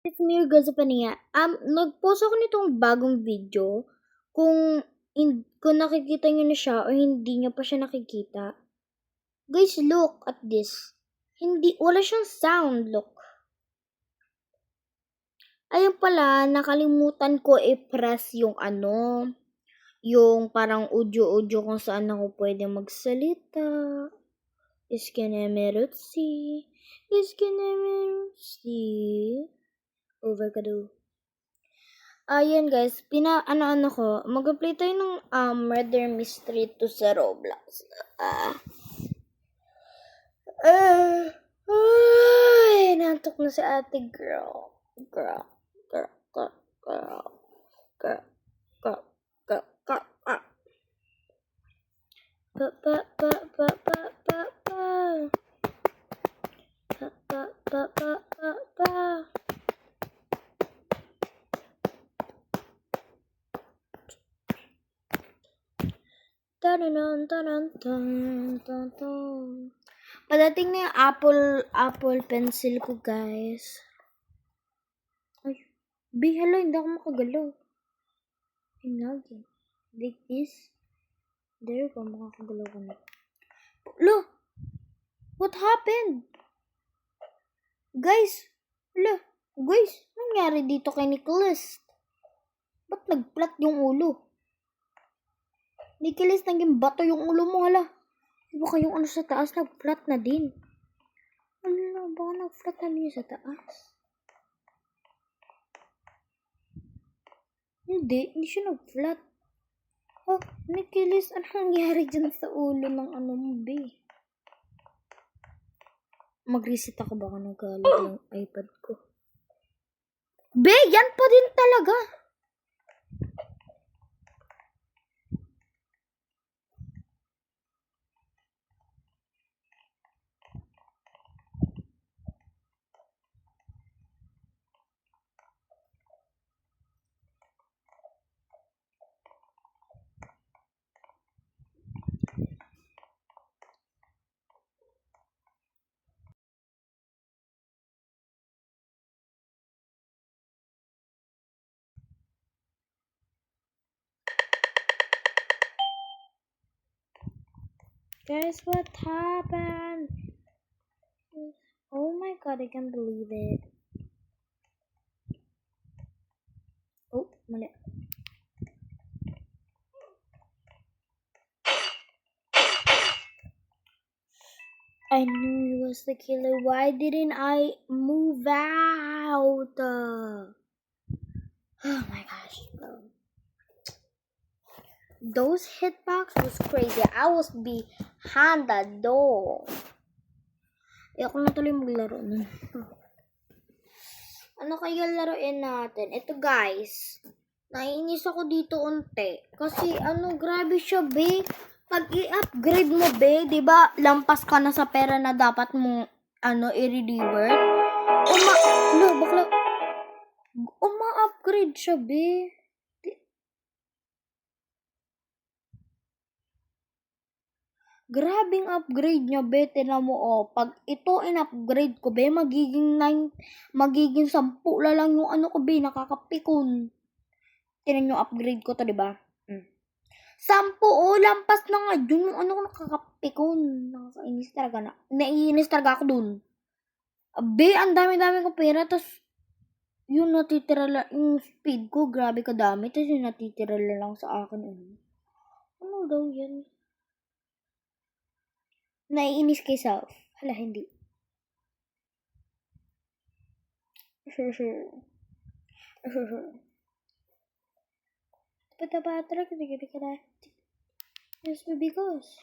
It's me, Gazapania. Nag-post ako nitong bagong video. Kung nakikita nyo na siya o hindi nyo pa siya nakikita. Guys, look at this. Wala siyang sound, look. Ayun pala, nakalimutan ko i-press yung parang audio kung saan ako pwede magsalita. Iskinemerutsi. Overkado. Ayan guys, ko, mag-play tayo ng Murder Mystery 2 sa Roblox. Nantok na si ate girl. Padating na yung Apple pencil ko, guys. Ay, hala, hindi ako makagalaw. Like this. There ko, makakagalaw ko na. Look! What happened? Guys! Guys, nangyari dito kay Nicholas? Ba't nag-flat yung ulo? Nicholas, naging bato yung ulo mo, hala. Baka yung sa taas, nag-flat na din. Baka nag-flat na din sa taas. Hindi siya nag-flat. Nicholas, ano nangyari dyan sa ulo ng mo, be? Mag-reset ako, baka nagalit yung iPad ko. Be, yan pa din talaga. Guys, what happened? Oh my god, I can't believe it. Oh, mali. I knew he was the killer. Why didn't I move out? Oh my gosh, bro. Those hitbox was crazy. I was behind the door. Ako na tuloy maglaro nun. Ano kaya laruin natin? Ito guys. Naiinis ako dito unti. Kasi grabe siya, be. Pag i-upgrade mo, be, di ba lampas ka na sa pera na dapat mong i-redeemer? Uma-upgrade siya, be. Grabing upgrade niya, be. Tinan mo, pag ito in-upgrade ko, be, magiging 10 na lang yung ko, be, nakakapikon. Tinan yung upgrade ko to, di ba? 10, lampas na nga dun yung ko nakakapikon. Nakakainis talaga naiinis talaga ako dun. Be, ang dami-dami ko pera, tas yung natitira lang, yung speed ko, grabe kadami, tas yung natitira lang sa akin, ano daw yan? Naiinis kay self. Hala, hindi. Yes, because.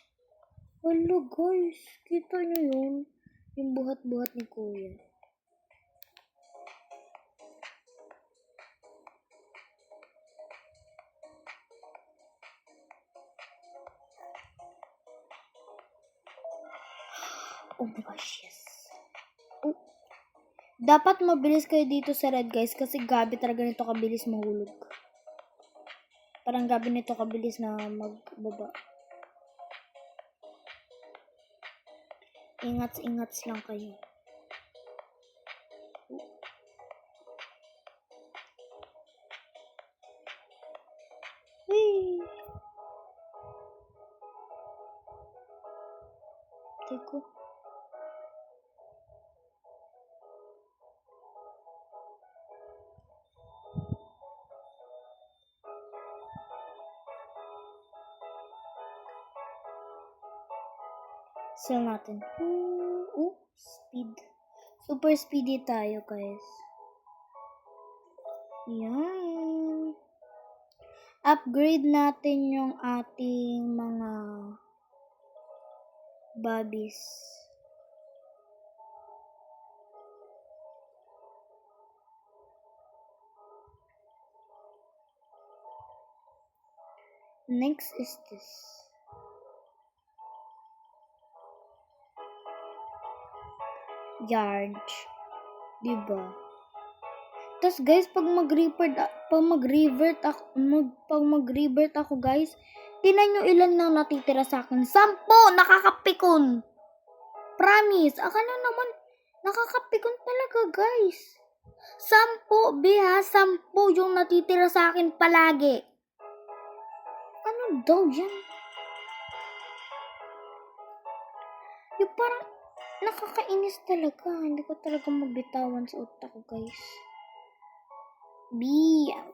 Wala, guys. Kita nyo yun? Yung buhat-buhat ni Kuya. Oh my gosh, yes. Dapat mabilis kayo dito sa red, guys, kasi gabi talaga nito kabilis mahulog. Parang gabi nito kabilis na magbaba. Ingat lang kayo. ate ko. Sell natin. Speed. Super speedy tayo, guys. Yan. Upgrade natin yung ating mga bobbies. Next is this. Yards. Diba? Tapos guys, pag mag-revert ako guys, tinan nyo ilan na natitira sa akin. 10! Nakakapikon! Promise! Akala naman, nakakapikon talaga guys. 10, biha, 10 yung natitira sa akin palagi. Ano daw yan? Yung parang nakakainis talaga. Hindi ko talaga mabitawan sa utak ko guys.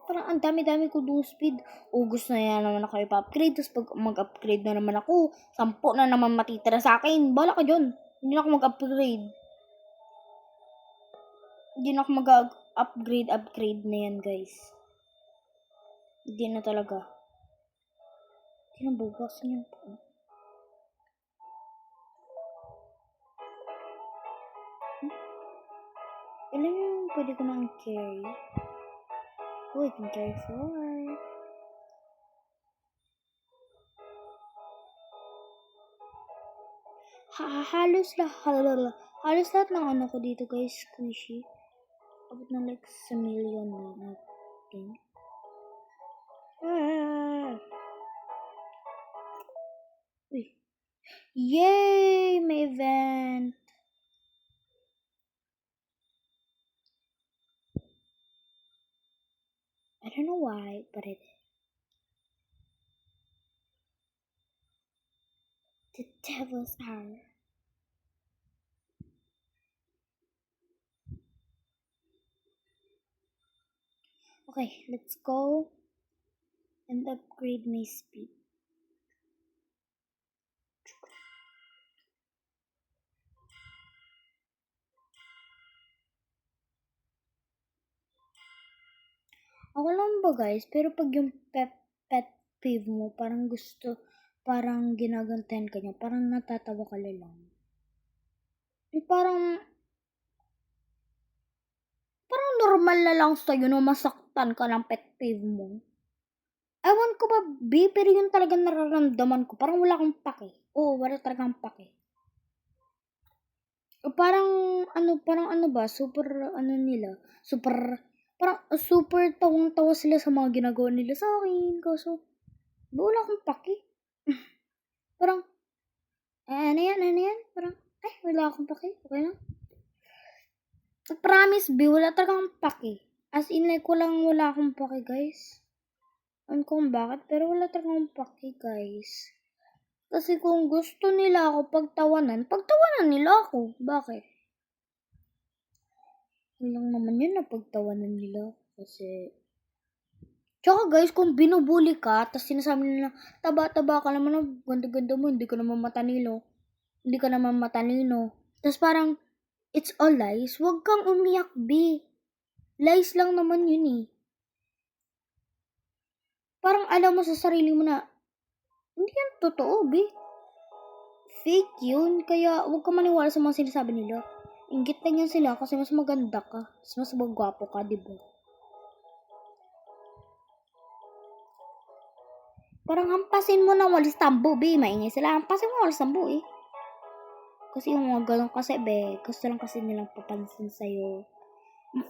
Parang ang dami-dami ko doon speed. Gusto na yan naman ako ipa-upgrade. Tapos pag mag-upgrade na naman ako, 10 na naman matitira sa akin. Bala ka dyan. Hindi na ako mag-upgrade. Hindi na ako mag-upgrade na yan guys. Hindi na talaga. Hindi na bawasan yan po. Ilan yung pwede ko nang carry? I can carry 4. Halos lahat ng ano ko dito guys, squishy. Abot na like sa million na natin. Yay! May event! I don't know why, but it is. The devil's hour. Okay, let's go and upgrade my speed. Ako lang ba guys, pero pag yung pet peeve mo, parang ginagantahan ka niya, parang natatawa ka lang. Parang normal na lang sa'yo na masaktan ka ng pet peeve mo. Ewan ko ba, pero yun talagang nararamdaman ko. Parang wala akong pake. Wala talagang pake. Parang ano ba, super tawang-tawa sila sa mga ginagawa nila sa akin. Kaso, wala akong pake. Parang, ano yan? Parang, wala akong pake. Okay na? Promise, wala talagang pake. As in, like, wala akong pake, guys. Ano kung bakit, pero wala talagang pake, guys. Kasi kung gusto nila ako pagtawanan nila ako. Bakit? Walang naman yun na pagtawanan nila. Kasi, tsaka guys, kung binubuli ka, tapos sinasabi nila, taba-taba ka naman, ganda-ganda mo, hindi ka naman matalino. Tapos parang, it's all lies. Huwag kang umiyak, B. Lies lang naman yun eh. Parang alam mo sa sarili mo na, hindi yan totoo, B. Fake yun, kaya huwag ka maniwala sa mga sinasabi nila. Inggit lang yan sila kasi mas maganda ka. Mas magwapo ka, diba? Parang hampasin mo na walis tambo, B. Maingay sila. Hampasin mo walis tambo, eh. Kasi yung mga ganun kasi, be, gusto lang kasi nilang papansin sa'yo.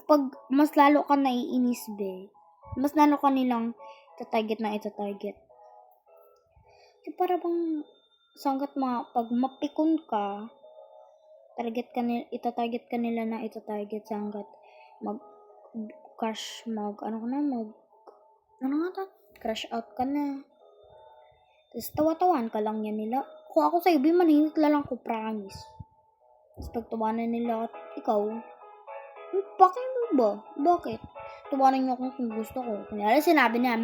Pag mas lalo ka naiinis, be, mas lalo ka nilang itatarget. Yung para bang pag mapikon ka, itatarget ka nila na hanggat crash out ka na. Tapos tawa-tawan ka lang yan nila. kung ako sa'yo, be, manahimik lang ko, promise. Tapos pagtuwanan nila at ikaw, bakit mo ba? Bakit? Tuwanan niyo ako kung gusto ko. Kunyari sinabi niya,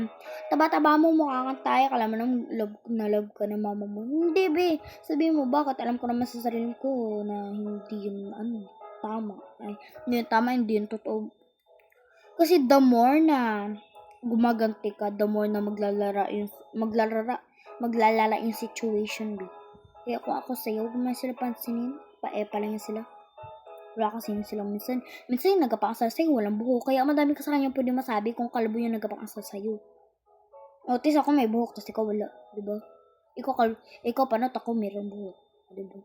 taba-taba mo, mukha kang tayo, kala mo love ka ng mama mo. Hindi, be. Sabihin mo, bakit? Alam ko naman sa sarili ko na hindi yun, tama. Ay, hindi yun tama, hindi yun totoo. Kasi the more na gumaganti ka, the more na maglalala yung situation, be. Kaya kung ako sa'yo, huwag mo sila pansinin, pa lang yan sila. Wala kasi silang minsan yung nagpapakasal sa'yo, walang buhok. Kaya madami ka sa kanya pwede masabi kung kalbo yung nagpapakasal sa'yo. Notice ako may buhok, tapos ikaw wala. Diba? Ikaw panot, ako mayroong buhok. Diba?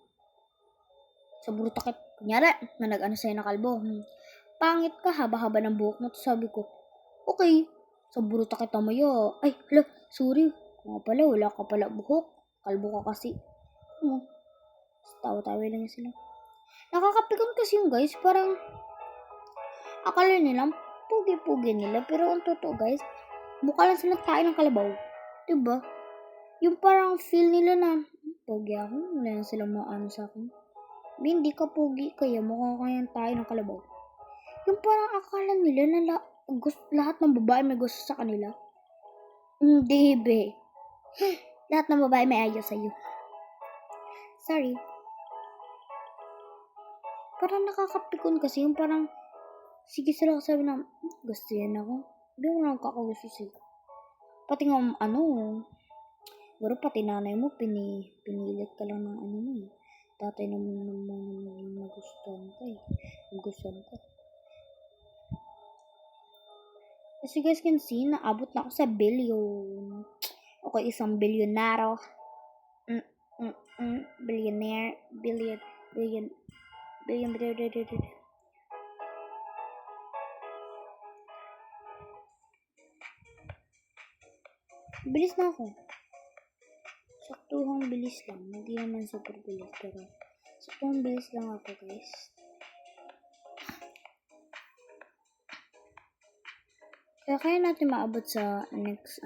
Sobrang takit. Kunyari, na nag-ano sa'yo na kalbo. Pangit ka, haba-haba ng buhok mo. Tapos sabi ko, okay. Sobrang takit namaya. Ay, hala, sorry. Kung pala, wala ka pala buhok. Kalbo ka kasi. Tawa-tawa lang sila. Nakakapikon kasi yung guys, parang akala nila, pugi-pugi nila. Pero ang totoo guys, mukha lang sila tayo ng kalabaw. Diba? Yung parang feel nila na, pugi ako, wala lang silang maano sa akin. Hindi ka pugi, kaya mukha kayang tayo ng kalabaw. Yung parang akala nila na lahat ng babae may gusto sa kanila. Hindi, be. Lahat ng babae may ayaw sa'yo. Sorry. Parang nakakapikon kasi yung parang sige sila sabi na gusto yan ako. Hindi mo lang kakagusto sila. Pati nga siguro pati nanay mo pinilit ka lang ng mo eh. Tatay naman nagustuhan ka eh. Nagustuhan ka. As you guys can see, naabot na ako sa billion. Okay, isang bilyonaro. Billionaire. Billion. Bilis na ako. Saktuhang bilis lang. Hindi naman super bilis. Pero saktuhang bilis lang ako guys. Kaya natin maabot sa next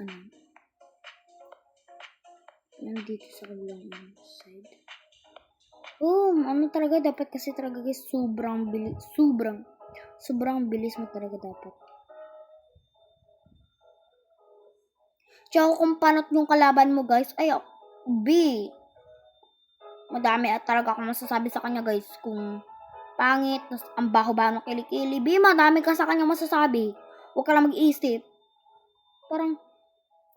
nandito sa kabilang side. Talaga dapat kasi talaga guys, sobrang bilis mo talaga dapat. Tsaka kung panot yung kalaban mo guys, ay madami at talaga akong masasabi sa kanya guys. Kung pangit, ang baho-baho ng kilikili, madami ka sa kanya masasabi. Huwag ka lang mag-iisip. Parang,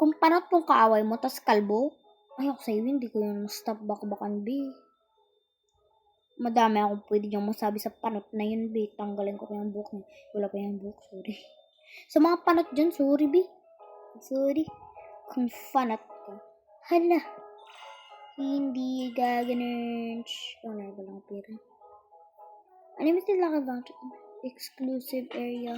kung panot yung kaaway mo, tas kalbo, ayok sa'yo, hindi ko yung stop baka-bakan, Madami akong pwede niyang masabi sa panot na yun, Tanggalin ko pa yung buhok niya. Wala pa yung buhok, sorry. Sa mga panot dyan, sorry, Sorry. Kung fanat ka. Hala. Hindi gaganon. Wala ba lang pera? Unlimited lang about exclusive area.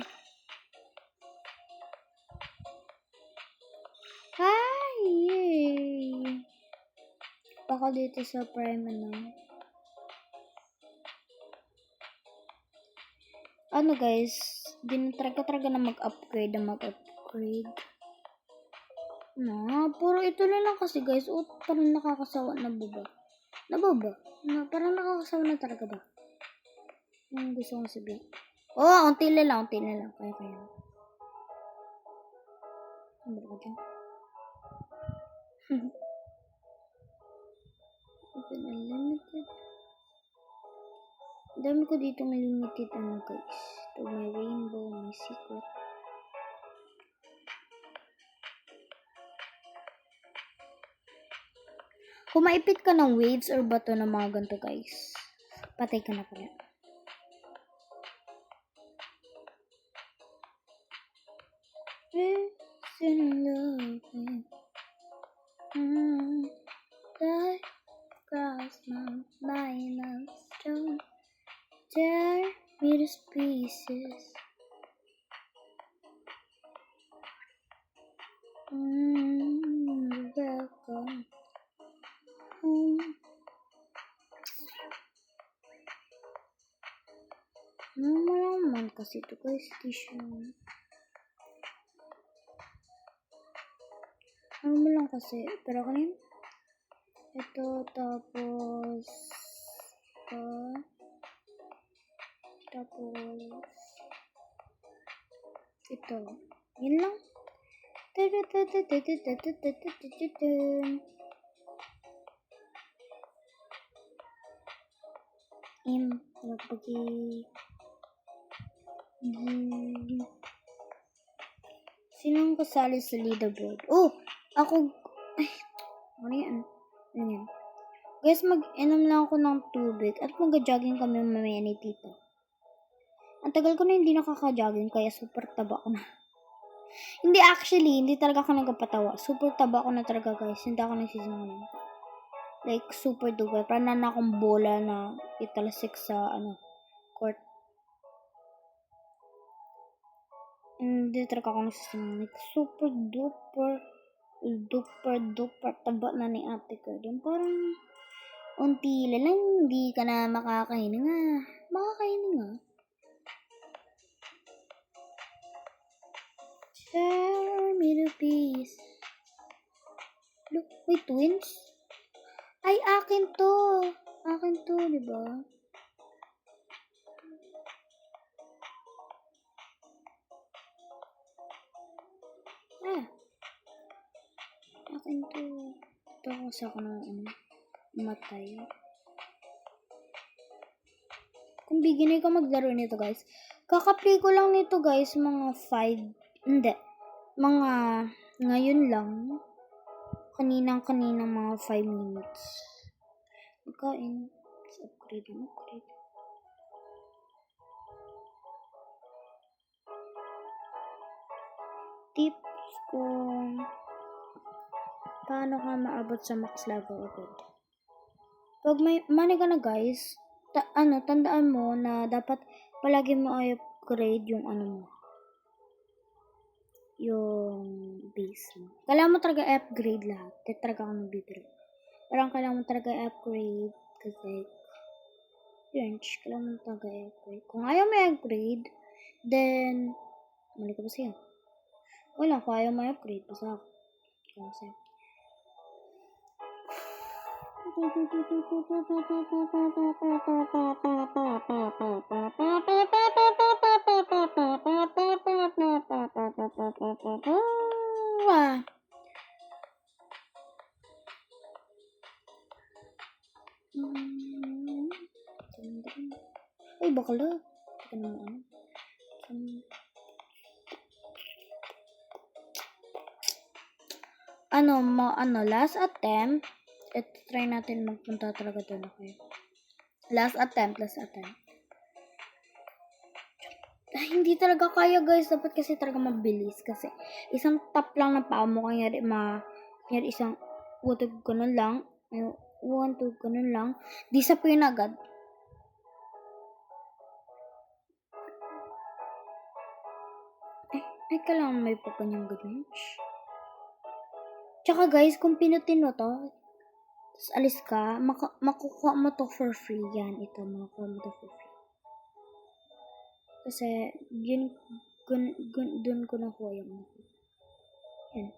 Hi! Yay! Baka dito sa Prime guys, talaga na mag-upgrade. Puro ito na lang kasi guys. Parang nakakasawa na baba. Parang nakakasawa na talaga ba? Yung gusto kong sabihin. Unti na lang. Kaya. Ano ba dyan? Open unlimited. Dami ko dito may limited guys. Ito may rainbow, may secret. Kung maipit ka ng waves or bato ng mga ganito guys, patay ka na pala. Die cross my mind of stone. Tear me to pieces. Welcome home. Malaman kasi ito guys, tissue. Ano mo lang kasi, pero kanina Ito, tapos, ito. Yun lang. Nagbagi. Sinong kasali sa leaderboard? Oh! Ako. Ay. Ano yan? Ano yan? Guys, mag-inom lang ako ng tubig at mag-jogging kami mamaya ni Tito. Ang tagal ko na hindi nakaka-jogging kaya super taba ko na. Hindi actually, hindi talaga ako nagpapatawa. Super taba ko na talaga guys. Hindi ako nagsisinungaling. Like super duper. Parang na akong bola na italasik sa court. Hindi talaga ako nagsisinungaling. Super duper taba na ni ate ko. Then parang unti lang, hindi ka na makakahininga. Share me the peace. Look, wait, twins? Ay, akin to. Akin to, diba? Akin to. Ito ako sa ako ng matay. Kung beginner ka maglaro nito guys, kaka-play ko lang nito guys, mga 5, hindi, mga ngayon lang, kaninang mga 5 minutes. Magkain, upgrade. Tips kung paano ka maabot sa max level agad. Pag may money ka na guys, tandaan mo na dapat palagi mo i-upgrade yung yung base mo. Kailangan mo talaga i-upgrade lahat. Kaya talaga ako nagbibiro. Parang kailangan mo talaga i-upgrade kasi yun, kailangan mo talaga i-upgrade. Kung ayaw mo i-upgrade, then mali ka ba siya? Wala, kung ayaw mo i-upgrade, basta ako. Kasi ay, bakla. Teka naman, last attempt. Ito, try natin magpunta talaga doon, okay? Last attempt. Ay, hindi talaga kaya guys. Dapat kasi talaga mabilis. Kasi isang tap lang ng paa mo. Kanyari isang utog ganun lang. 1, 2, ganun lang. Disappear na agad. Ay, kailangan may pagkanyang ganun. Tsaka guys, kung pinutin mo to, tapos alis ka, makukuha mo to for free. Yan, ito, makukuha mo to for free. Kasi, dun ko nakuha yung yan.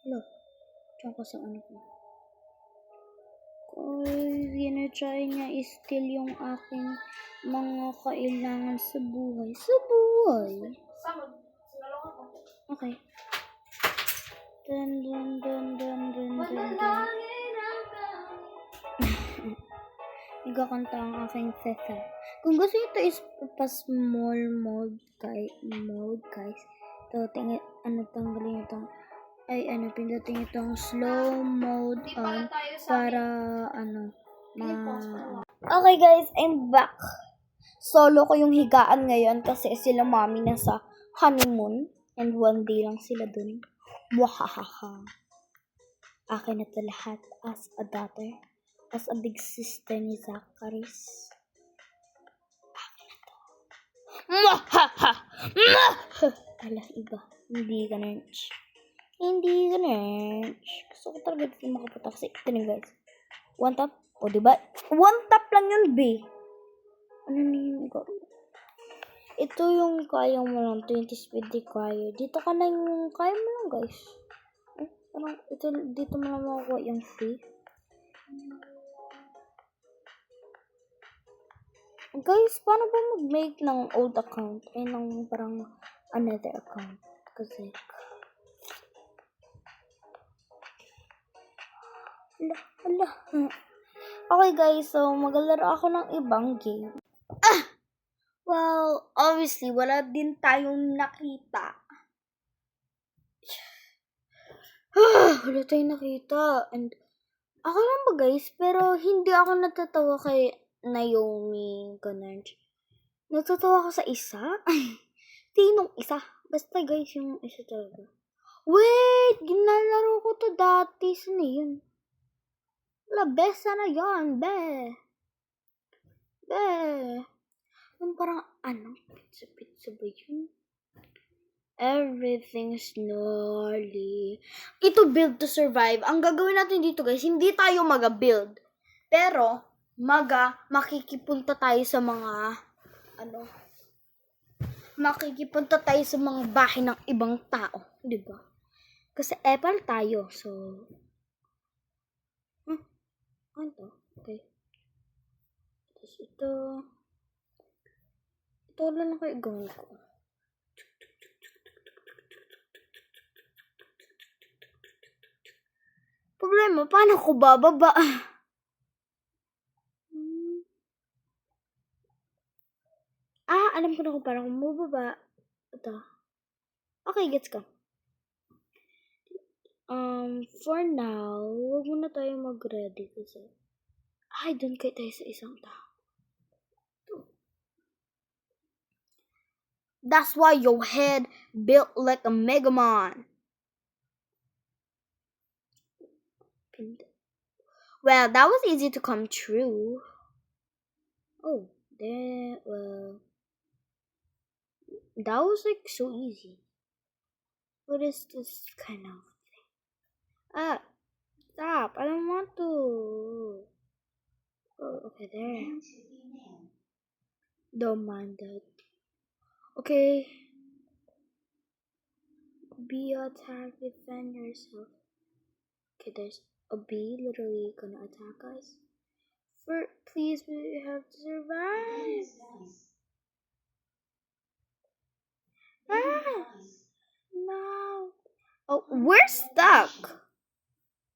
Hello. Tsaka sa ko. Ginatry niya is-steal yung aking mga kailangan sa buhay. Okay. Dun. Nagkakanta ang aking teta. Kung gusto ito is pa-small mode guys. Ito, tanggalin ito. Pindutin itong slow mode on para Okay guys, I'm back. Solo ko yung higaan ngayon kasi sila mami nasa honeymoon and 1 day lang sila dun. Wahahaha. Akin na to lahat as a daughter, as a big sister ni Zacharis. Akin na to. Mwahaha! Alah, iba. Hindi ganun. Gusto ko talaga dito makapunta kasi ito na guys. 1 tap. O diba? 1 tap lang yun, B. Ano na yung garo? Ito yung kaya mo lang. 20 speed require. Dito ka na yung kaya mo lang guys. Parang ito, dito mo lang makukuha yung free. Guys, paano ba mag-make ng old account? Ng parang another account? Kasi, ala. Okay guys, so maglalaro ako ng ibang game. Well, obviously, wala din tayong nakita. Wala tayong nakita. And, ako lang ba guys, pero hindi ako natatawa kay Naomi, ganun. Natatawa ako sa isa? Tinong isa? Basta guys, yung isa talaga. Wait! Ginalaro ko to dati. Saan na yun? Wala, besa na yan, be. Yung parang, pizza ba yun? Everything's gnarly. Ito, build to survive. Ang gagawin natin dito guys, hindi tayo maga-build. Pero, makikipunta tayo sa mga, makikipunta tayo sa mga bahay ng ibang tao. Diba? Kasi Apple tayo, so, ano to? Okay. Tapos ito lang kayo gawin ko. Problema, paano ko bababa? Alam ko na kung paano ko mababa. Ito. Okay, gets ko. For now, huwag muna tayo mag-ready kasi. Doon kayo tayo sa isang tao. That's why your head built like a Megamon. Well, that was easy to come true. Oh, that was like so easy. What is this kind of thing? Stop. I don't want to. Oh, okay, there. Don't mind that. Okay. Be attack, defend yourself. Okay, there's a bee literally gonna attack us. Please, we have to survive. No. Oh, we're stuck.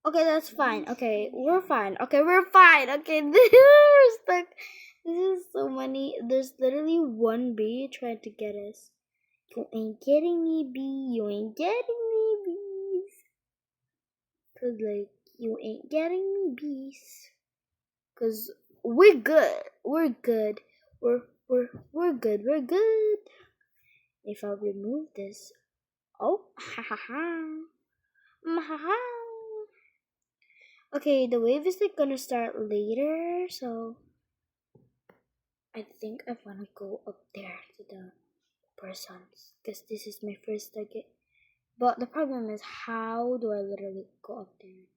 Okay, that's fine. Okay, we're fine. Okay, we're fine. Okay, we're stuck. This is so many. There's literally one bee trying to get us. You ain't getting me, bee. You ain't getting me, bees. Cause like, you ain't getting me, bees. Cause we're good. We're good. We're good. We're good. If I remove this, Okay, the wave is like gonna start later, so I think I wanna go up there to the persons because this is my first target. But the problem is, how do I literally go up there?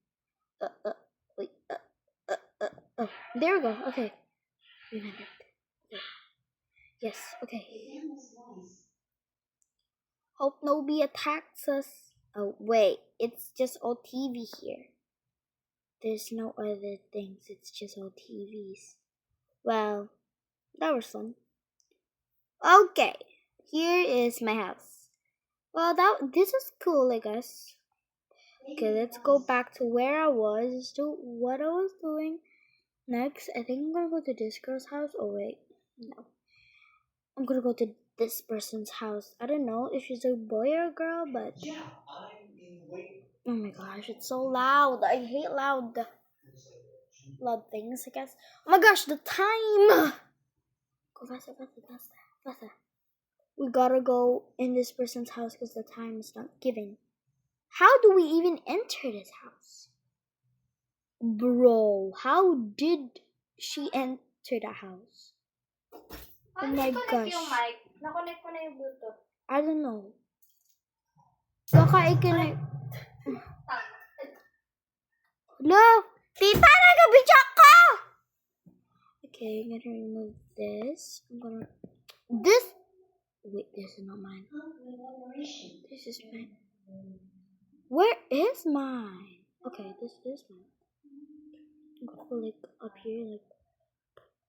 Wait. There we go. Okay. Yes. Okay. Hope nobody attacks us. Oh wait, it's just all TV here. There's no other things. It's just all TVs. Well, that was fun. Okay, here is my house. Well, this is cool, I guess. Okay, let's go back to where I was, to what I was doing. Next, I think I'm gonna go to this girl's house. Oh wait, no. I'm gonna go to this person's house. I don't know if she's a boy or a girl, but oh my gosh, it's so loud. I hate loud things, I guess. Oh my gosh, the time! Go faster. We gotta go in this person's house because the time is not given. How do we even enter this house? Bro, how did she enter the house? Oh my gosh. Na-connect ko na yung Bluetooth. I don't know. Baka ikinay... Look! Tita, nagabidyak ka! Okay, I'm gonna remove this. Wait, this is not mine. This is mine. Where is mine? Okay, this is mine. Go like up here, like.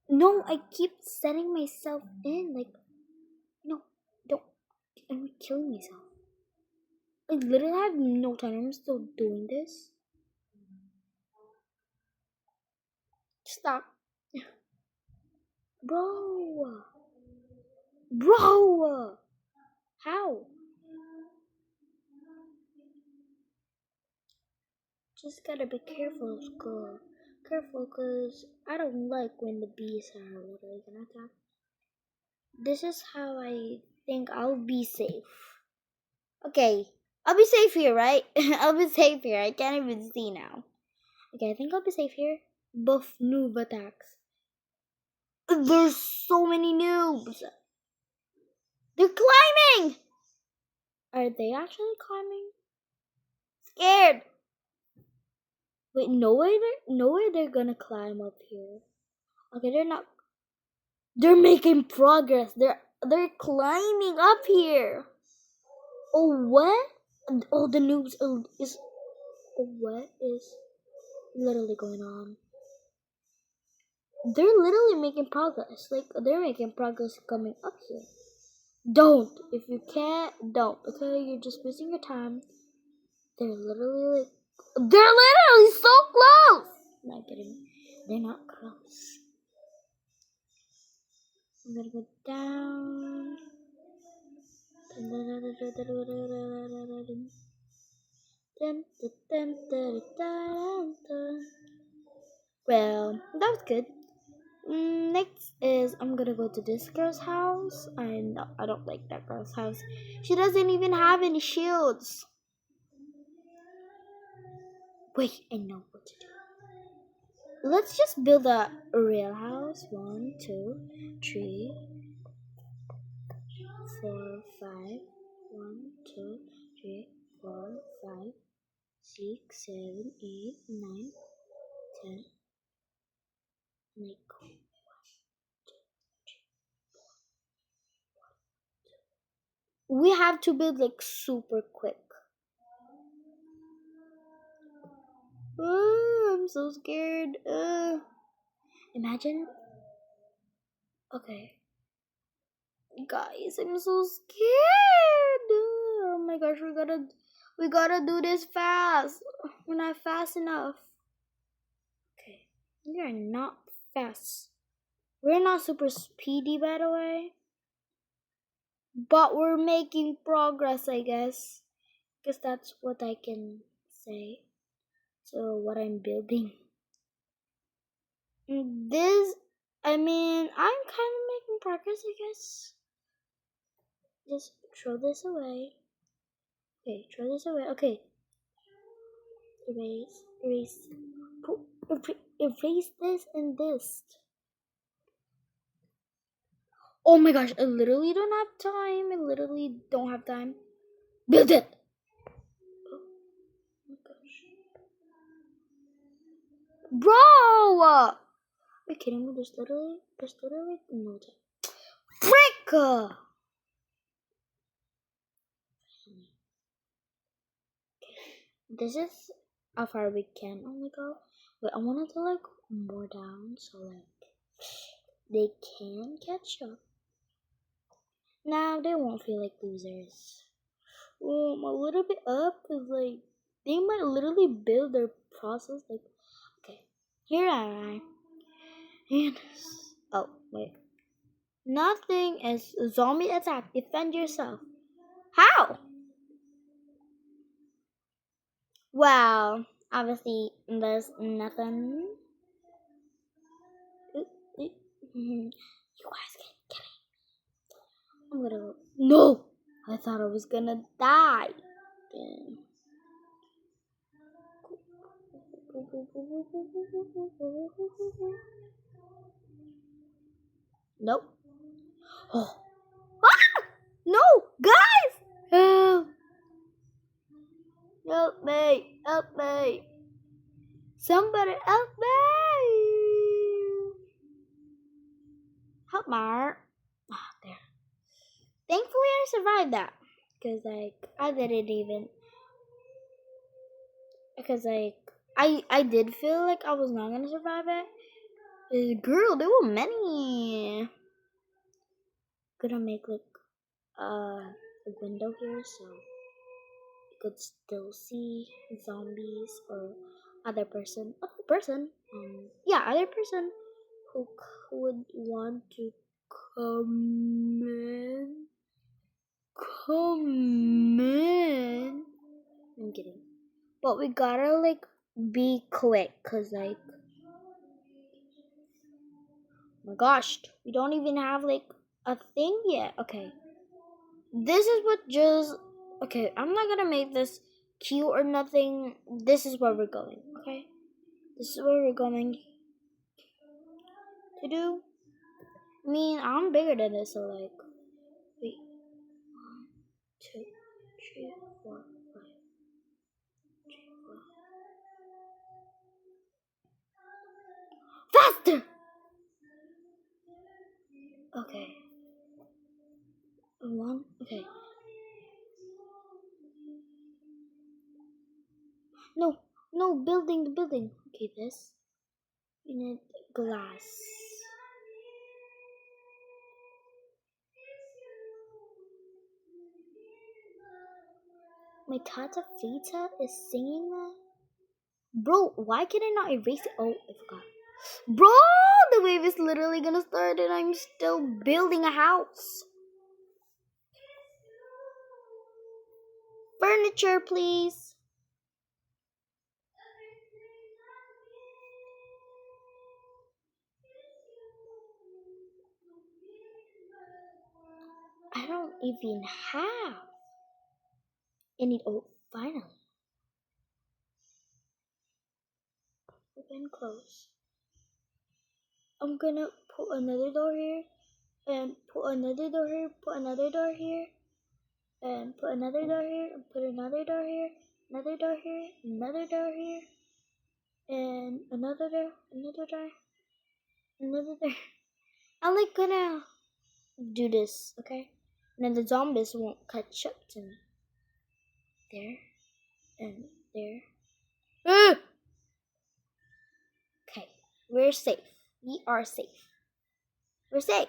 No, I keep setting myself in, like. No, don't. I'm killing myself. I literally have no time. I'm still doing this. Stop. Bro. Bro. How? Just gotta be careful, girl. Careful, cause I don't like when the bees are literally gonna attack. This is how I think I'll be safe. Okay, I'll be safe here, right? I'll be safe here. I can't even see now. Okay, I think I'll be safe here. Buff noob attacks. There's so many noobs. They're climbing. Are they actually climbing? Scared. Wait, no way they're gonna climb up here. Okay, they're not. They're making progress. They're climbing up here. Oh what? Oh the noobs is. Oh, what is literally going on? They're literally making progress. Like they're making progress coming up here. Don't. If you can't, don't. Okay, you're just wasting your time. They're literally like. They're literally so close. Not kidding. They're not close. I'm gonna go down. Well, that was good. Next is I'm gonna go to this girl's house. I don't like that girl's house. She doesn't even have any shields. Wait, I know what to do. Let's just build a real house. 1, 2, 3, 4, 5. 1, 2, 3, 4, 5, 6, 7, 8, 9, 10. Like we have to build like super quick. I'm so scared. Imagine. Okay. Guys, I'm so scared. Oh my gosh, we gotta do this fast. We're not fast enough. Okay. We are not fast. We're not super speedy, by the way. But we're making progress, I guess. Because that's what I can say. So, what I'm building. This, I mean, I'm kind of making progress, I guess. Just throw this away. Okay, throw this away. Okay. Erase. Erase this and this. Oh my gosh, I literally don't have time. I literally don't have time. Build it! Oh my gosh. Bro! Are you kidding me? There's literally no time. Frick! This is how far we can only go. Wait, I wanted to like more down so like they can catch up. Now they won't feel like losers. I'm a little bit up because like they might literally build their process like okay, here am I. And oh wait. Nothing is zombie attack. Defend yourself. How? Well, obviously there's nothing. You guys can get it. I'm gonna go. No! I thought I was gonna die. Nope. Oh. Ah! No! Guys! Help! Help me! Help me! Somebody help me! Help Mark. Ah, there. Thankfully I survived that. Because like I didn't even because like I did feel like I was not gonna survive it. Girl, there were many. Gonna make like a window here so you could still see zombies or other person. Other person who would want to come in. Come in. I'm kidding. But we gotta like be quick, cause like, oh my gosh, we don't even have like a thing yet. Okay, this is what just. Okay, I'm not gonna make this cute or nothing. This is where we're going. Okay, this is where we're going to do. I mean, I'm bigger than this, so like, wait, 1, 2, 3, 4, 5, 3, 4. Faster! Okay. One. Okay. No, no, building the building. Okay, this. We need glass. My Tata Fita is singing that. Bro, why can I not erase it? Oh, I forgot. Bro, the wave is literally gonna start and I'm still building a house. Furniture, please. I don't even have any. Oh, finally. Open, close. I'm gonna put another door here, and put another door here, put another door here, and put another door here, and put another door here, another door here, another door here, and another door, another door, another door. I'm like gonna do this, okay? And then the zombies won't catch up to me. There, and there. Ah! Okay, we're safe. We are safe. We're safe.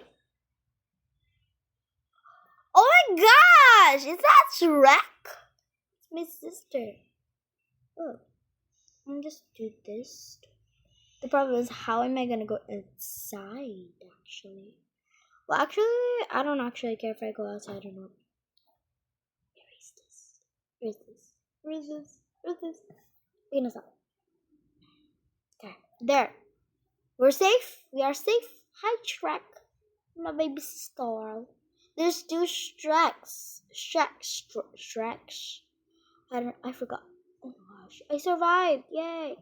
Oh my gosh! Is that Shrek? It's my sister. Oh, I'm just do this. The problem is, how am I gonna go inside? Actually, well, actually, I don't actually care if I go outside or not. Erase this. Erase this. Erase this. Erase this. We're gonna stop. Okay, there. We're safe. We are safe. Hi, Shrek. My baby sister. There's two Shreks. Shreks. I forgot. Oh my gosh. I survived. Yay.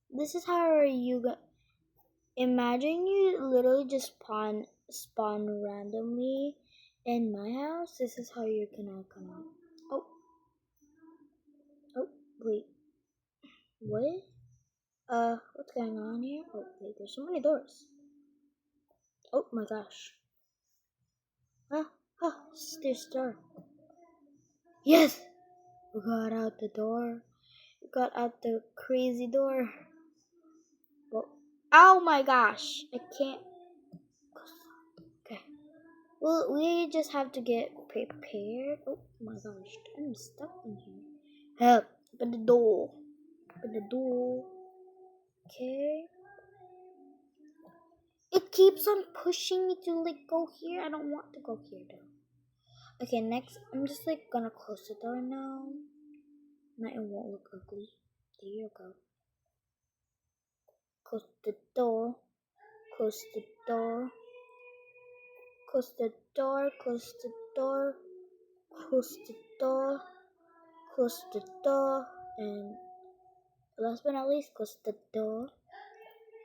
This is how you go. Imagine you literally just spawn randomly in my house. This is how you're gonna come out. Oh. Oh, wait. What? What's going on here? Oh, wait, there's so many doors. Oh my gosh. There's a door. Yes! We got out the door. We got out the crazy door. Well, oh my gosh. I can't. Okay. Well, we just have to get prepared. Oh my gosh. I'm stuck in here. Help. Open the door. Open the door. Okay. It keeps on pushing me to like go here. I don't want to go here though. Okay, next I'm just like gonna close the door now. Now it won't look ugly. There you go. Close the door. Close the door. Close the door. Close the door. Close the door. Close the door. And last but not least, close the door.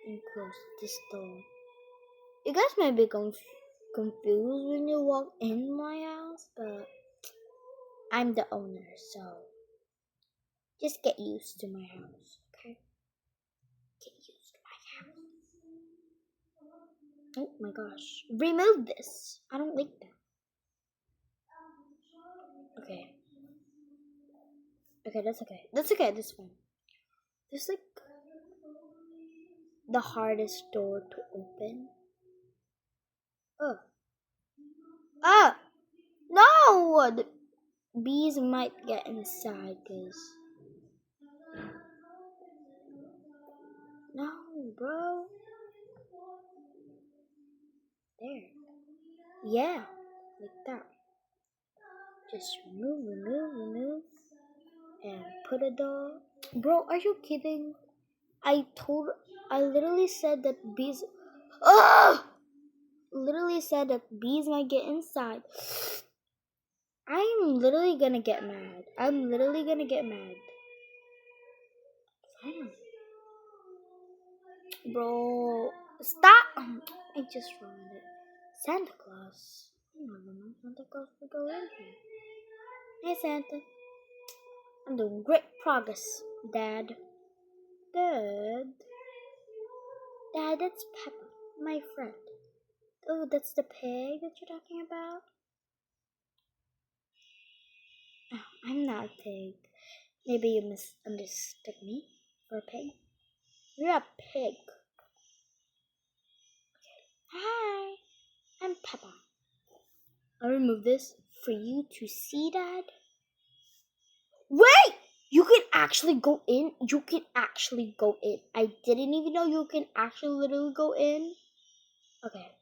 And close this door. You guys might be confused when you walk in my house, but I'm the owner, so just get used to my house, okay? Get used to my house. Oh my gosh. Remove this. I don't like that. Okay. Okay, that's okay. That's okay, that's fine. There's like the hardest door to open. Oh. Ah! No! The bees might get inside, cause... No, bro. There. Yeah. Like that. Just remove. And put a door. Bro, are you kidding? I literally said that bees... Ugh! Literally said that bees might get inside. I'm literally gonna get mad. Fine. Bro, stop! I just ruined it. Santa Claus. Santa Claus will go in here. Hey, Santa. I'm doing great progress, Dad. Dad, that's Peppa, my friend. Oh, that's the pig that you're talking about? Oh, I'm not a pig. Maybe you misunderstood me for a pig. You're a pig. Hi, I'm Peppa. I'll remove this for you to see, Dad. Wait! You can actually go in? I didn't even know you can actually literally go in. Okay.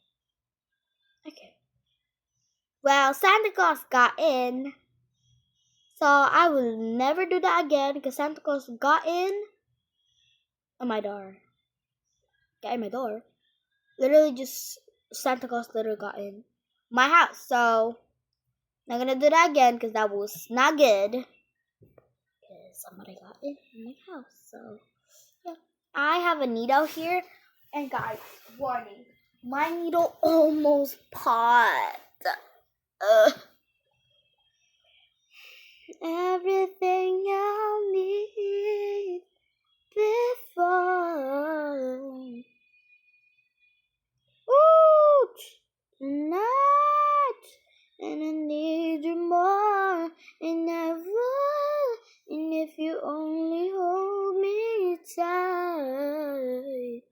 Well, Santa Claus got in. So I will never do that again because Santa Claus got in on my door. Literally just Santa Claus literally got in my house. So not gonna do that again because that was not good. Because somebody got in my house. So yeah. I have a needle here. And guys, warning. My needle almost popped. Everything I'll need before. Ooh, tonight, and I need you more than ever. And if you only hold me tight.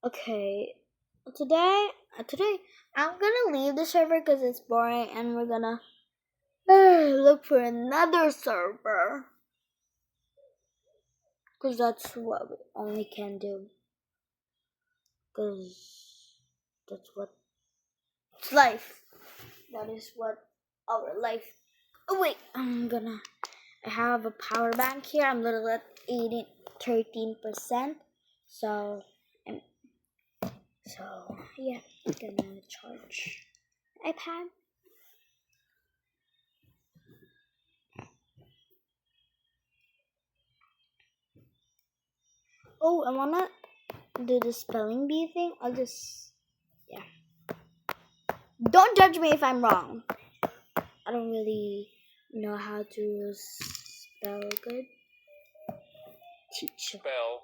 Okay, today I'm gonna leave the server because it's boring, and we're gonna look for another server because that's what we only can do. Because that's what it's life. That is what our life. Oh wait, I have a power bank here. I'm literally at 13%. So yeah, I'm gonna charge iPad. Oh, I wanna do the spelling bee thing. Yeah. Don't judge me if I'm wrong. I don't really know how to spell good. Teacher. Spell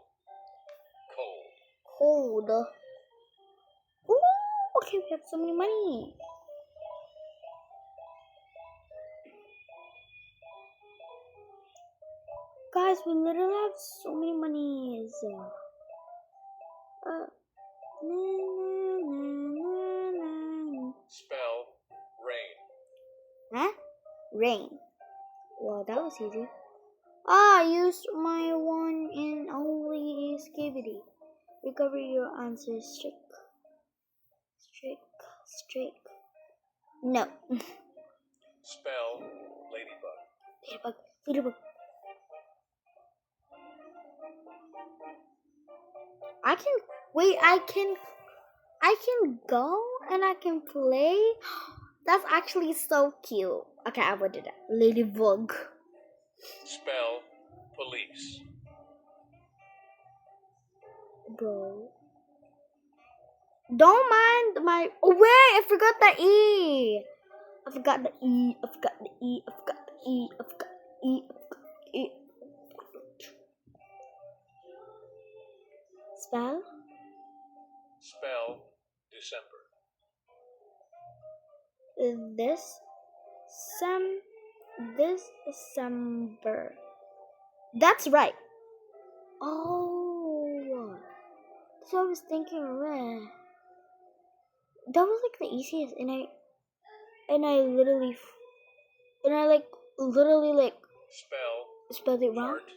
cold. Cold. Ooh, okay, we have so many money. Guys, we literally have so many monies. Spell rain. Huh? Rain. Well, that was easy. I used my one and only skibidi. Recover your answer, Strick. No. Spell ladybug. Ladybug. I can go and I can play. That's actually so cute. Okay, I will do that. Ladybug. Spell police. Bro. Don't mind my... Oh, wait! I forgot the E. Spell this sem this December. That's right. Oh, so I was thinking, that was like the easiest, and I literally like Spell spelled it wrong. heart.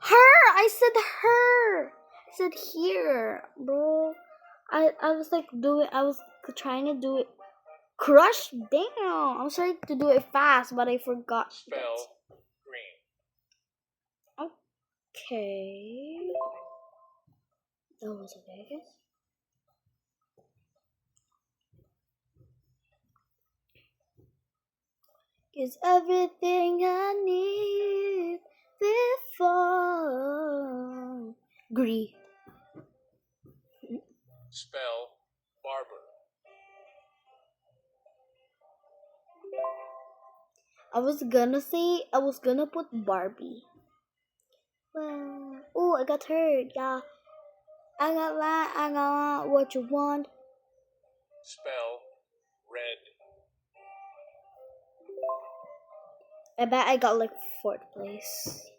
Her, I said her. I said here, bro. I was trying to do it. Crush, damn. I was trying to do it fast, but I forgot. Spell green. Okay. That was okay, I guess. Is everything I need before. Gree. Spell barber. I was gonna put Barbie. Well, oh, I got hurt. Yeah. I got what you want. Spell red. I bet I got like 4th place.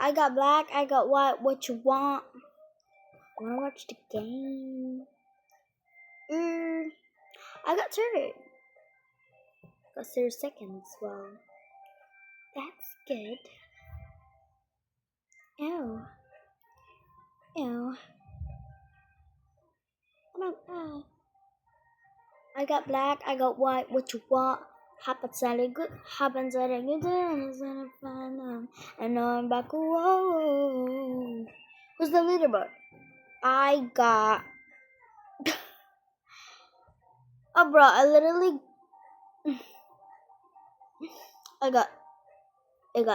I got black, I got white, what you want? I wanna watch the game. I got third. Got 30 seconds. Wow. That's good. Ew. Ew. I got black, I got white, what you want? Happens at a good, happens at a good time. And now I'm back. Whoa. Who's the leaderboard? I got. Oh, bro, I literally. I got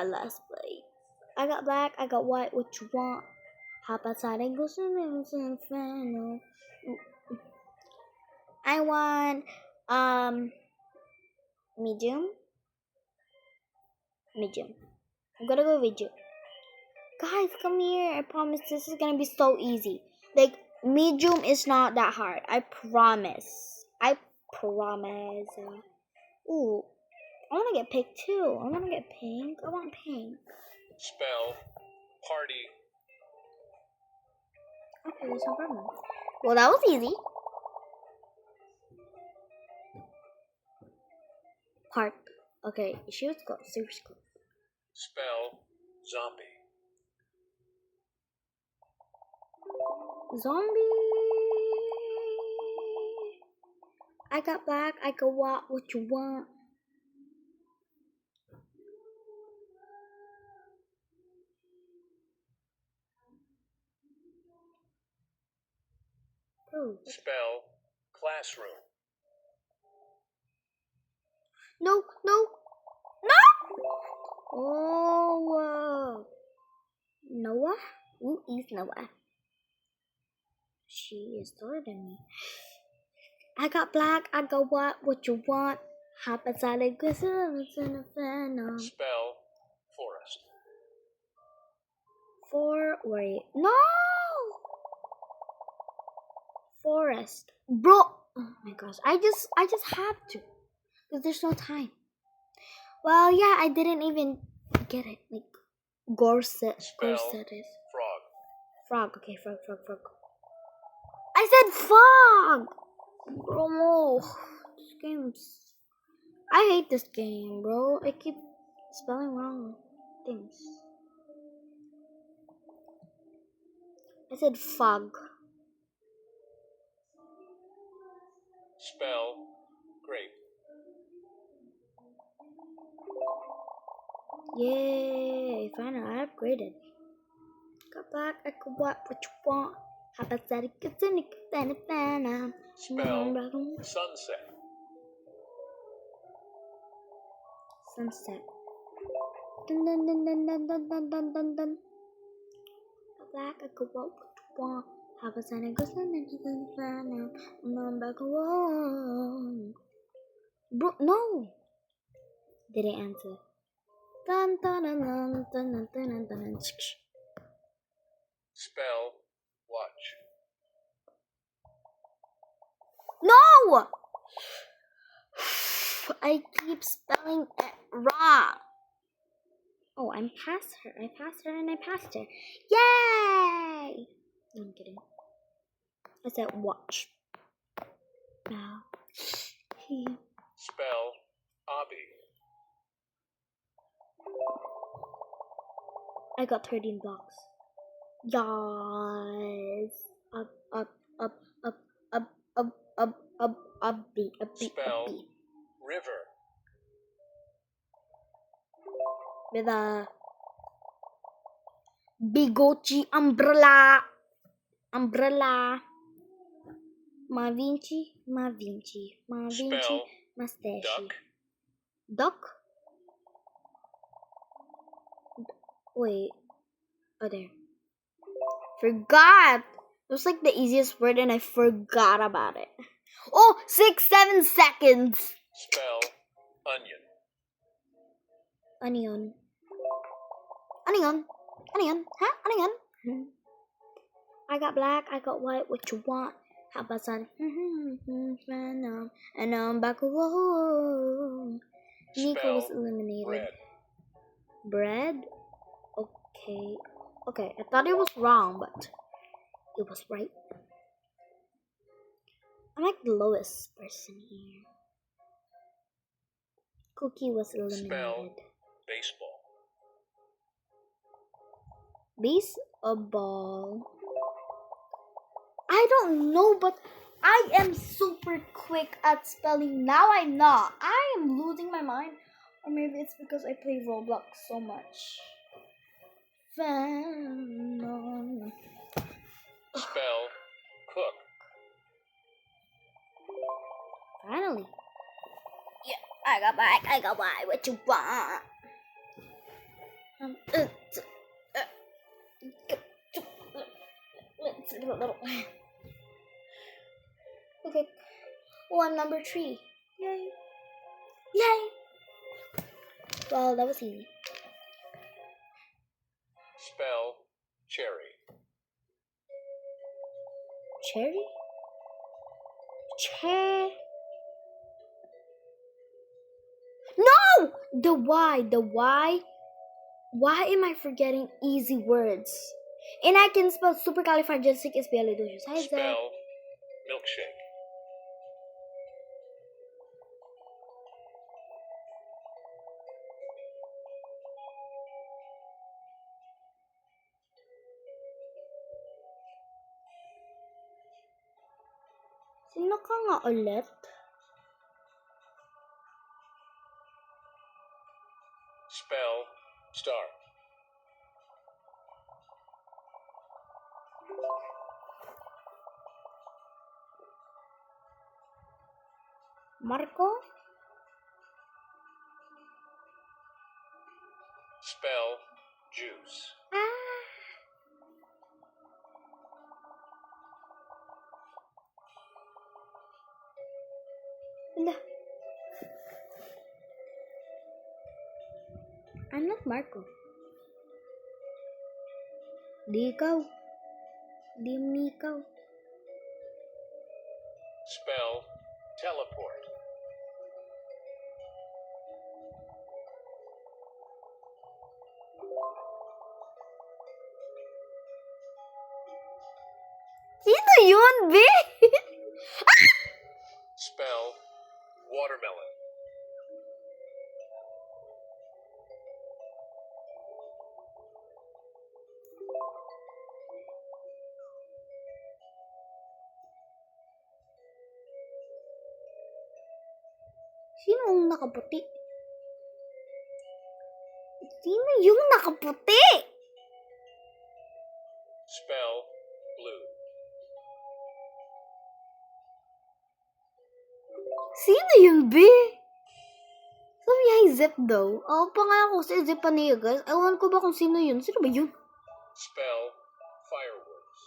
last place. I got black, I got white, what you want? Hop outside and go swimming. I want medium. I'm gonna go medium. Guys, come here. I promise this is gonna be so easy. Like, medium is not that hard. I promise. Ooh, I wanna get pink too. I wanna get pink. I want pink. Spell party. Okay, there's no problem. Well, that was easy. Park. Okay, shoes go. Serious go. Spell zombie. Zombie. I got black. I got what you want? Oh. Spell classroom. No. Oh. Noah? Who is Noah? She is taller than me. I got black. I got what you want? Hop outside and go in a fan. Spell forest. Wait. No! Forest. Bro! Oh my gosh. I just have to. Because there's no time. Well, yeah, I didn't even get it. Like, Gorset is. Frog. Frog. Okay, frog. I said frog! Bro, this game's... I hate this game, bro. I keep spelling wrong things. I said fog. Spell grape. Yay! Finally, I upgraded. Got back. I could what you want. How about that? It's in the fan. Spell sunset. Sunset. Dun dun dun dun dun dun dun dun dun dun. Got back. I could what you want. How about that? It's in the fan. I'm back. Whoa. Bro, no. Didn't answer. Dun dun dun dun dun dun dun dun. Spell watch. No! I keep spelling it wrong. Oh, I'm past her. I passed her and I passed her. Yay! No, I'm kidding. I said watch. Now. Spell obby. I got 13 blocks. Yes. Up, up, up, up, up, up, up, up, up, B, up, B, Spell up, B. river. With a Bigochi umbrella. Umbrella. Ma Vinci, Ma Vinci, Ma Vinci, Spell Mustache. duck. Duck? Wait. Oh, there. Forgot! It was like the easiest word and I forgot about it. Oh, 7 seconds! Spell onion. Onion. Onion. Onion. Huh? Onion. I got black, I got white, what you want? How about some? And I'm back home. Nico was Spell eliminated. bread. Bread? Okay. Okay, I thought it was wrong, but it was right. I'm like the lowest person here. Cookie was eliminated. Spell baseball. Baseball. I don't know, but I am super quick at spelling. Now I'm not. I am losing my mind. Or maybe it's because I play Roblox so much. Venom. Spell cook. Finally. Yeah, I got back. I got by. What you want? Okay. Oh, I'm number 3. Yay. Yay. Well, that was easy. Spell cherry. Cherry? Cherry? No! The Y. The Y. Why am I forgetting easy words? And I can spell supercalifragilisticexpialidocious. Hi, Zach. Spell milkshake. Sino ka nga ulit? Spell star. Marco? Spell juice. Ah. Hala. I'm not Marco. Di ikaw. Di mi ikaw. Spell teleport. Sino yun, B? Spell watermelon. Sino yung nakaputi? Sino yung nakaputi? Spell blue. Sino yun, B? Sabi niya, hi, Zip daw. Ako pa nga ako si Zip Panegas. Ewan ko ba kung sino yun? Sino ba yun? Spell fireworks.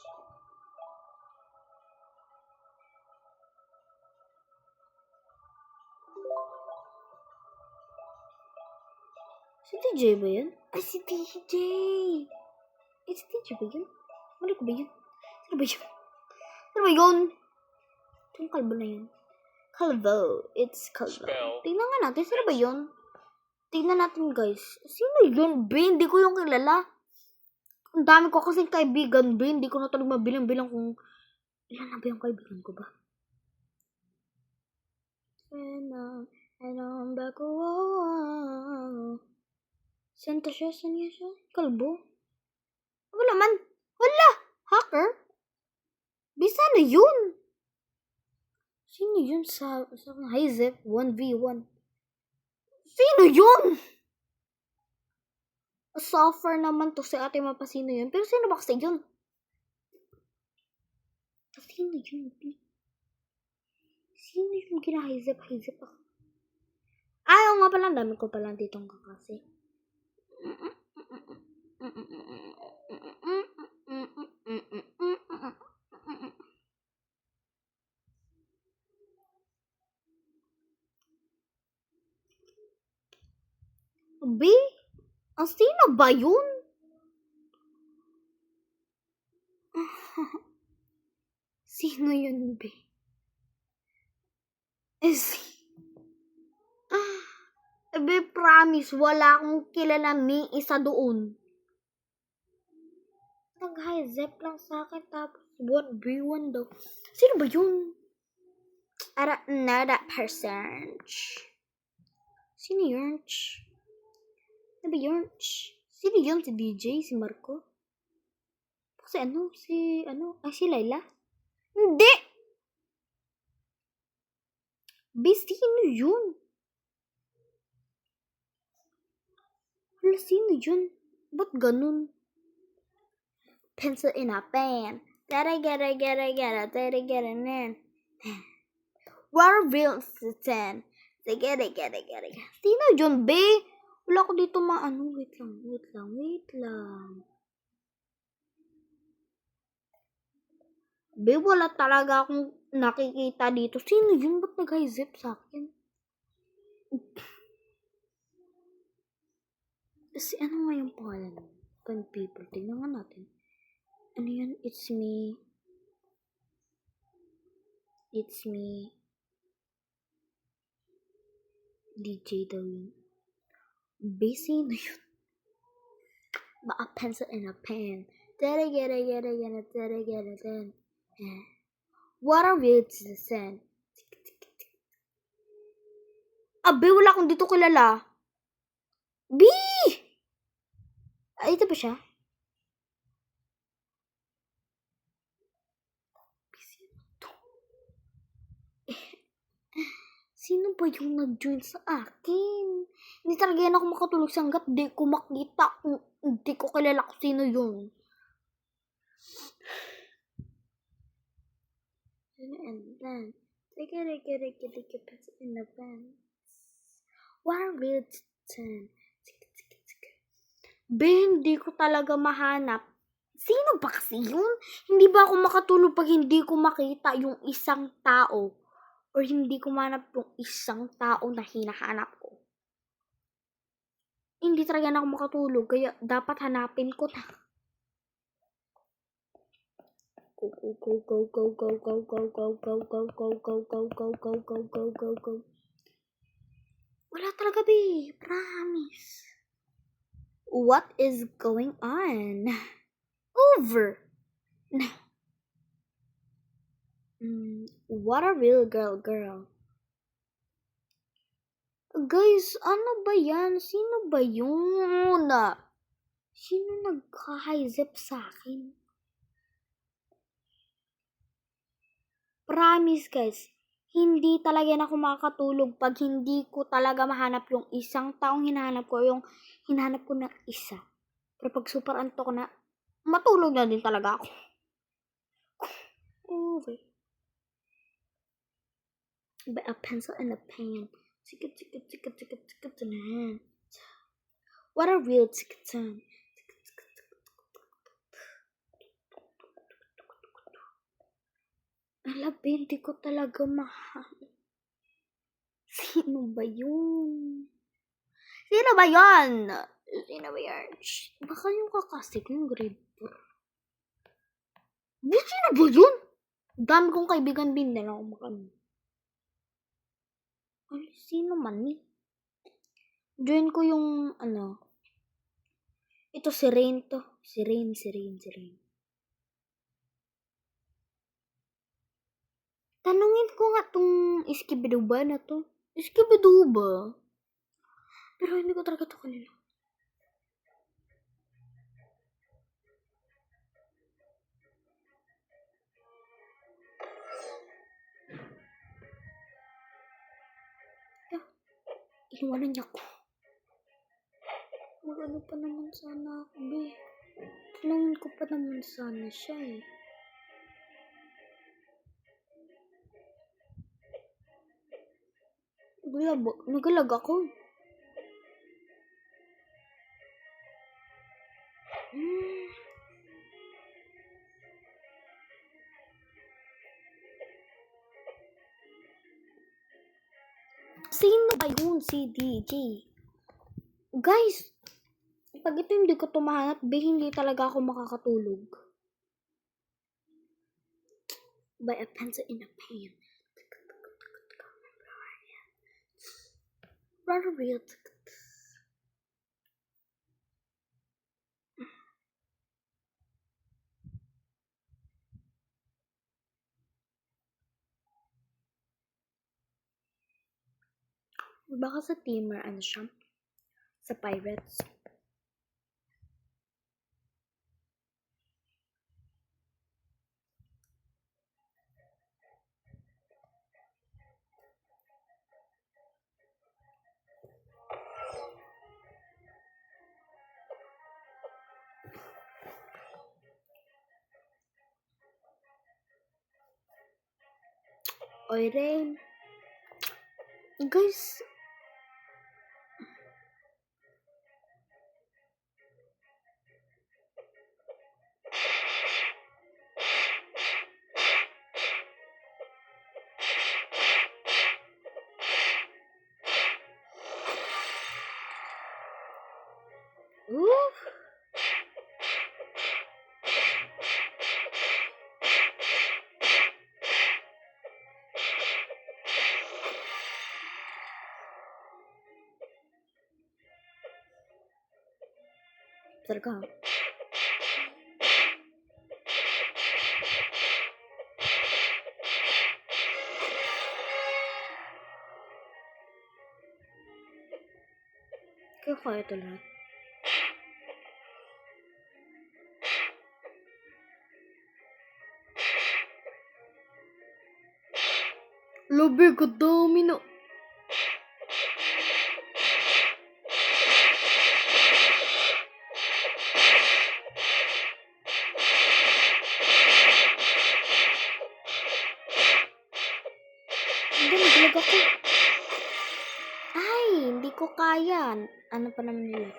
Si TJ ba yun? Ay, si TJ! Ay, si TJ ba yun? Mali ko ba yun? Sino ba yun? Sino ba yun? Yung kalbo na yun. Kalbo. It's kalbo. Spell. Tingnan nga natin. Sino ba yun? Tingnan natin, guys. Sino yun, be? Hindi ko yung kilala. Ang dami ko kasing kaibigan, be. Hindi ko na talagang mabilang-bilang kung ilan na ba yung kaibigan ko ba? Ano ba ko? Santa siya? Saan niya siya? Kalbo? Wala man. Wala! Hacker? Bisa na yun! Sino yun sa Hizep 1v1? Sino yun? Suffer naman to si ate mapasino yun. Pero sino ba kasi yun? Sino yun? Sino yung kina-Hizep ako? Ayaw nga pala. Dami ko pala ditong kakasi. B? Ang sino ba yun? Sino yun, B? B, promise, wala akong kilala ni isa doon. Nag-Hizep lang sa akin, tapos 1v1 daw. Sino ba yun? I don't know that person. Sino yun? Ano ba yun? Sino yun? Si DJ? Si Marco? Kasi si Layla? Hindi! Sino yun? Wala, sino yun? Ba't ganun? Pencil in a pen. Gotta get it. Water real ten. Get it. Sino yun, be? Wala ko dito wait lang. Be, wala talaga akong nakikita dito. Sino yun? Ba't nag-Hizep sa akin? Ano nga yung pangalan? Pen people. Tingnan nga natin. Ano yun? It's me. DJ daw yun. Busy na yun. Ba, a pencil and a pen. Get it. What are we to send? Abe, wala akong dito kilala. B! Ito ba siya? Sino ba yung nag-join sa akin? Hindi talaga yan ako makatulog sa hanggat di ko makita. Hindi ko kilala kung sino yun. And then, take it in the van. What are we to be, hindi ko talaga mahanap. Sino ba kasi yun? Hindi ba ako makatulog pag hindi ko makita yung isang tao? Or hindi ko mahanap yung isang tao na hinahanap ko? Hindi talaga na ako makatulog, kaya dapat hanapin ko na. Go. Wala talaga, be. Promise. What is going on? Over. What a real girl. Guys, ano ba yan? Sino ba yun? Sino nagka-Hizep sa akin? Promise, guys. Hindi talaga na ako makakatulog pag hindi ko talaga mahanap yung isang taong hinahanap ko, yung hinahanap ko na isa. Pero pag super antok ko na, matulog na din talaga ako. Okay. But a pencil and a pen. Ticket na. What a real ticket. Alabi, hindi ko talaga mahal. Sino ba yun? Baka yung kakasik yung grade 4. Sino ba yun? Dami kong kaibigan din na ako makan. Ay, sino man ni? Join ko yung ito si Rain to. Si Rain. Tanungin ko nga tong Iskibiduba na to. Iskibiduba? Pero hindi ko talaga to kanila. Iwanan niya ako. Magano pa naman sana ako, be. Tanungin ko pa naman sana siya eh. Nagalag ako. Sino ba yun? Si DJ. Guys, pag ito hindi ko tumahanap, hindi talaga ako makakatulog. By a pencil in a pen. Rather real. Baka sa teamer, siya? Sa Pirates. Oy, Rain. Guys. Ooh. Talaga. Kaya ito lahat. Labi, kadami na. Hindi, naglag ako. Ay, hindi ko kaya. Ano pa naman nila?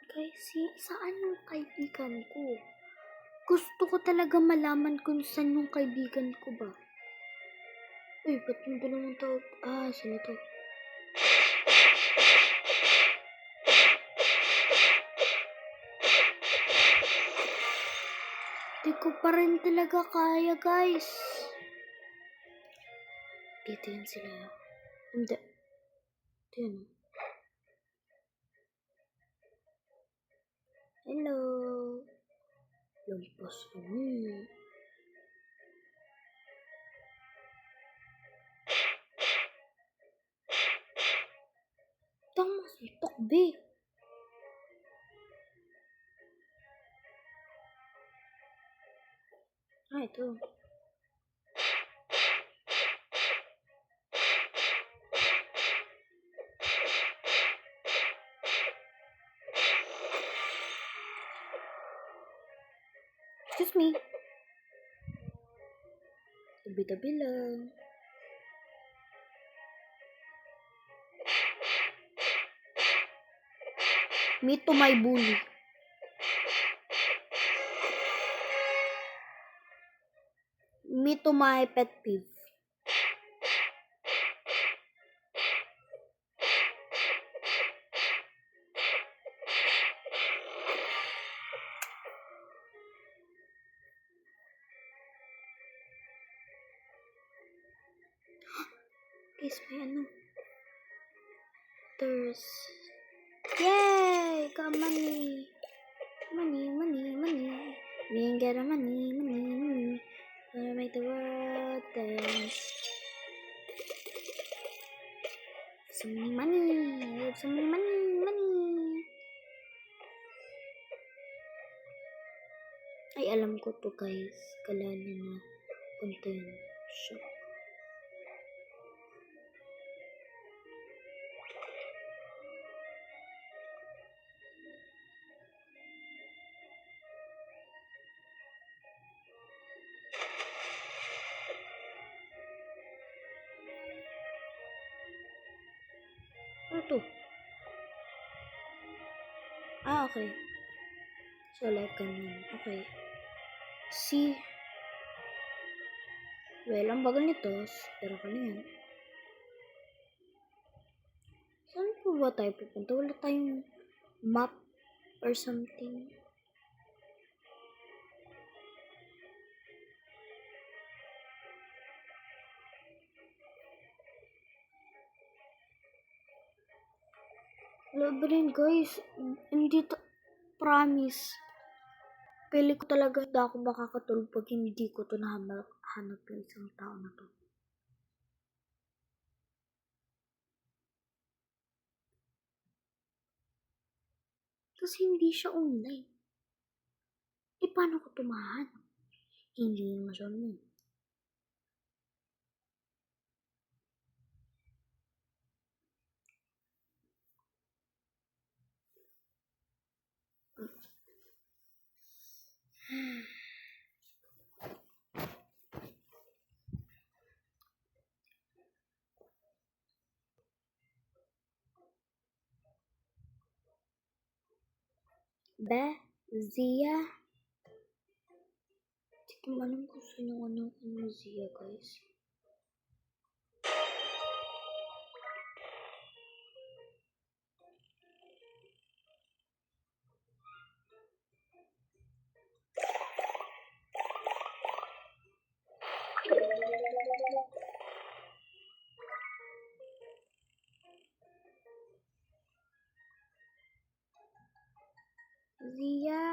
Guys, saan yung kaibigan ko? Gusto ko talaga malaman kung saan yung kaibigan ko ba. Uy, ba't yung dalawang tao? Sino to? Di ko pa rin talaga kaya, guys. Dito yan sila. Hindi. Ito yan. Hello. Lampas kami. Tama si Tokbe. Ito. Excuse me. Tabi-tabi lang. Meet to my bully. Meet to my pet peeve. Guys, may ano. There's... Yay! Got money! Money, money, money. We ain't got money, money, money. Wanna make the world dance. So many money. I have so many money, money. Ay, alam ko to guys. Kalala na content shop. Ano to? Ah, okay. So, like, ganun. Okay. See? Well, ang bagal nito. Pero ka na yan. Saan po ba tayo pupunta? Wala tayong map or something. Labyrinth guys. Hindi to. Promise. Pili ko talaga hindi ako makakatulog pag hindi ko to nahanap yung isang tao na to. Tapos hindi siya online. E paano ko to mahanap? Hindi naman siya online. Zia. Hindi ko alam kung sino Zia guys. Zia.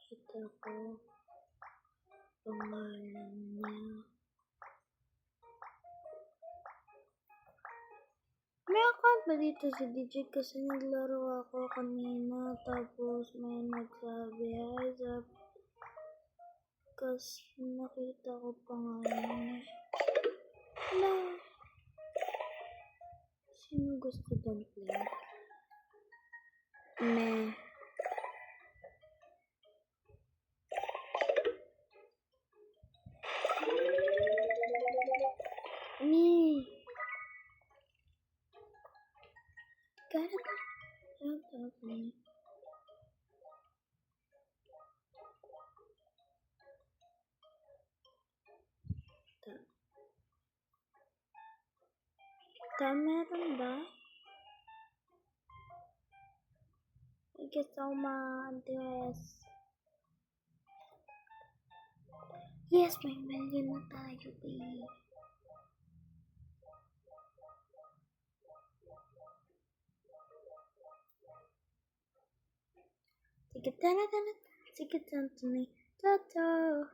Kita ko pangalan niya. May account ba dito si DJ kasi naglaro ako kanina tapos may nagsabi hi Zap kasi nakita ko pa nga yun eh. Wala. Sino gusto dumpling? Meh. Ni. Meron ba? I guess Auntie. Yes, may million na tayo, babe. Sige, Anthony. Tata.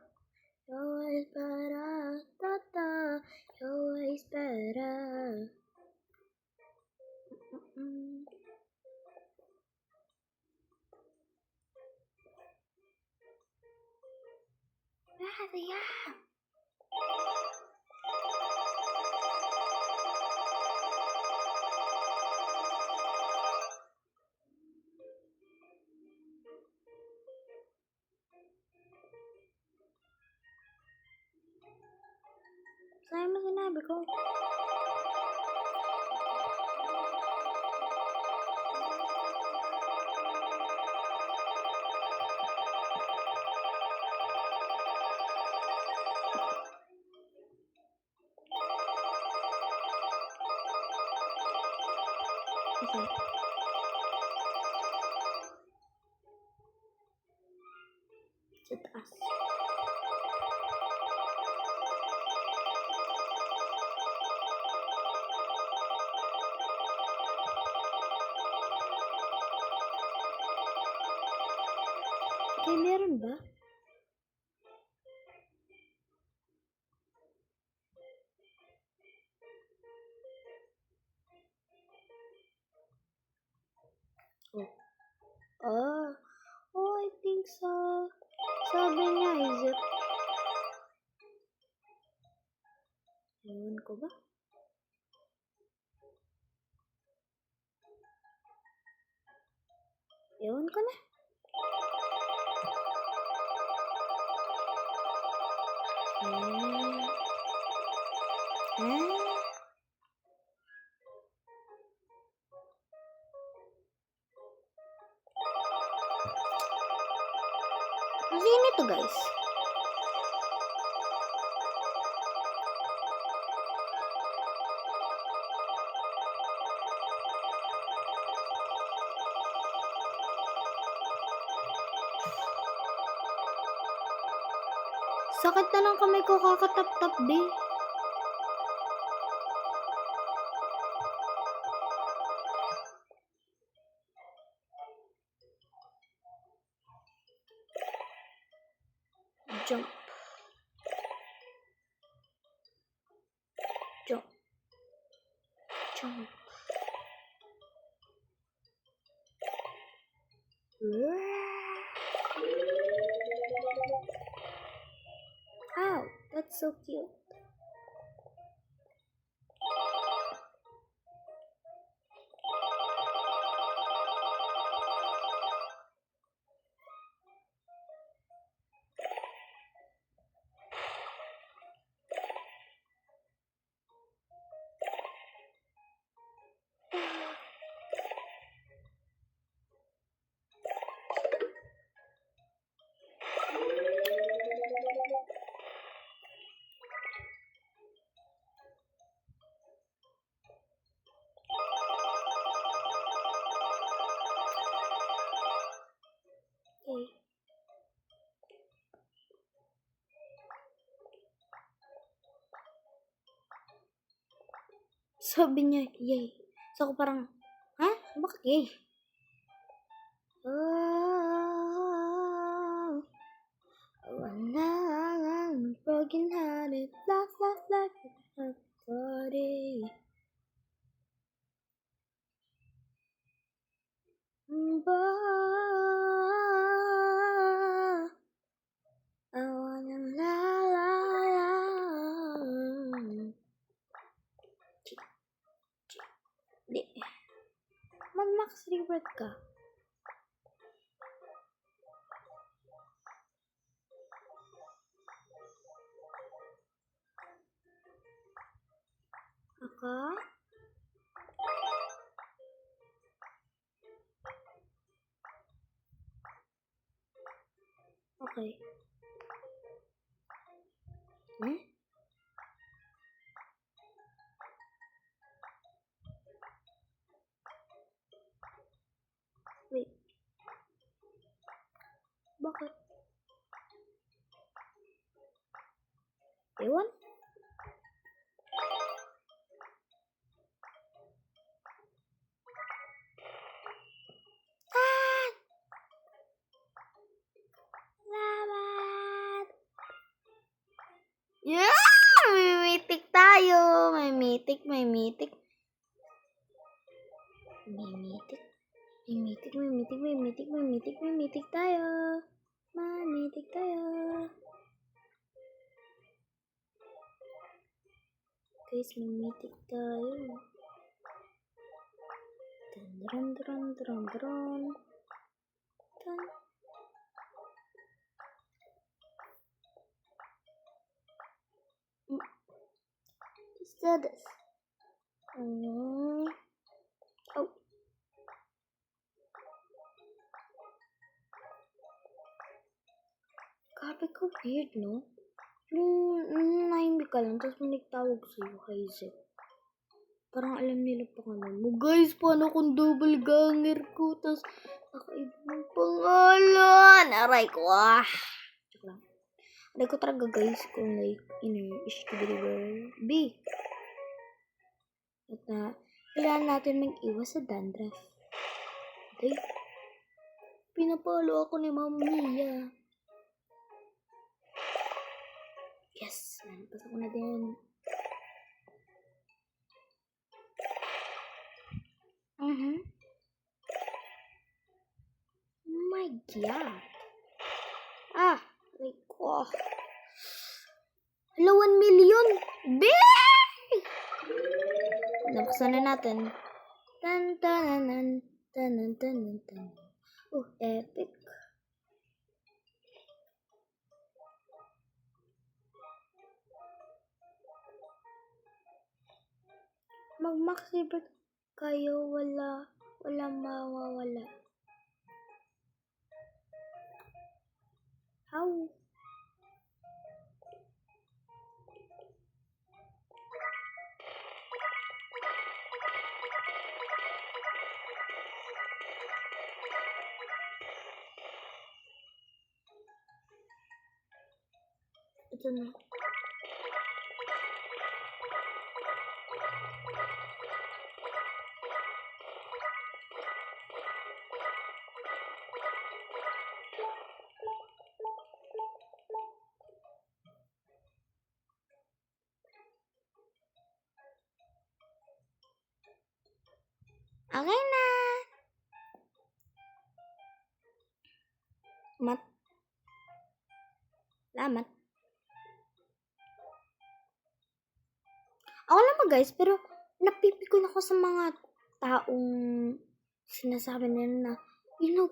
You're always better. Tata. You're always better. Yeah. Saan mo sinabi ko? Okay. Sa taas. Okay, meron ba? Oh, I think so. Sabi niya, is it? Ewan ko ba? Ewan ko na. Masih itu guys. Sakit na ng kamay ko kakatap-tap di. Jump. Jump. Jump. Ow, that's so cute. Okay. Sabi niya, yay. So ako parang, ha? Bakit yay? Oh, I'm broken hearted, like body. max reward ka. Aka? Okay. Wait. Bakit? Ewan? Ah! Salamat! Yeah! May mythic tayo! May mythic. May mythic. May mythic tayo. May mythic tayo. Guys, may mythic tayo. Dun. Just do this. Oh. Grabe ka weird, no? Nung nahimik ka lang, tapos may nagtawag sa'yo, Hazel. Parang alam nila pangalan mo. Guys, paano kung double ganger ko? Tapos, nakaiba ng pangalan. Aray ko, Joke lang. Aray ko talaga, guys, kung like, B. At kailangan natin mag-iwas sa dandruff. Okay? Pinapalo ako ni Ma'am Mia. Yes! Nalabas ako na din. Oh my God! Like, Hello, 1 million! Bing! Nabuksan na natin. Tan. Oh, epic. Mag-max reward kayo, wala mawawala. How? Ito na. Okay na. Salamat. Ako naman guys, pero napipikon ako sa mga taong sinasabi nila na,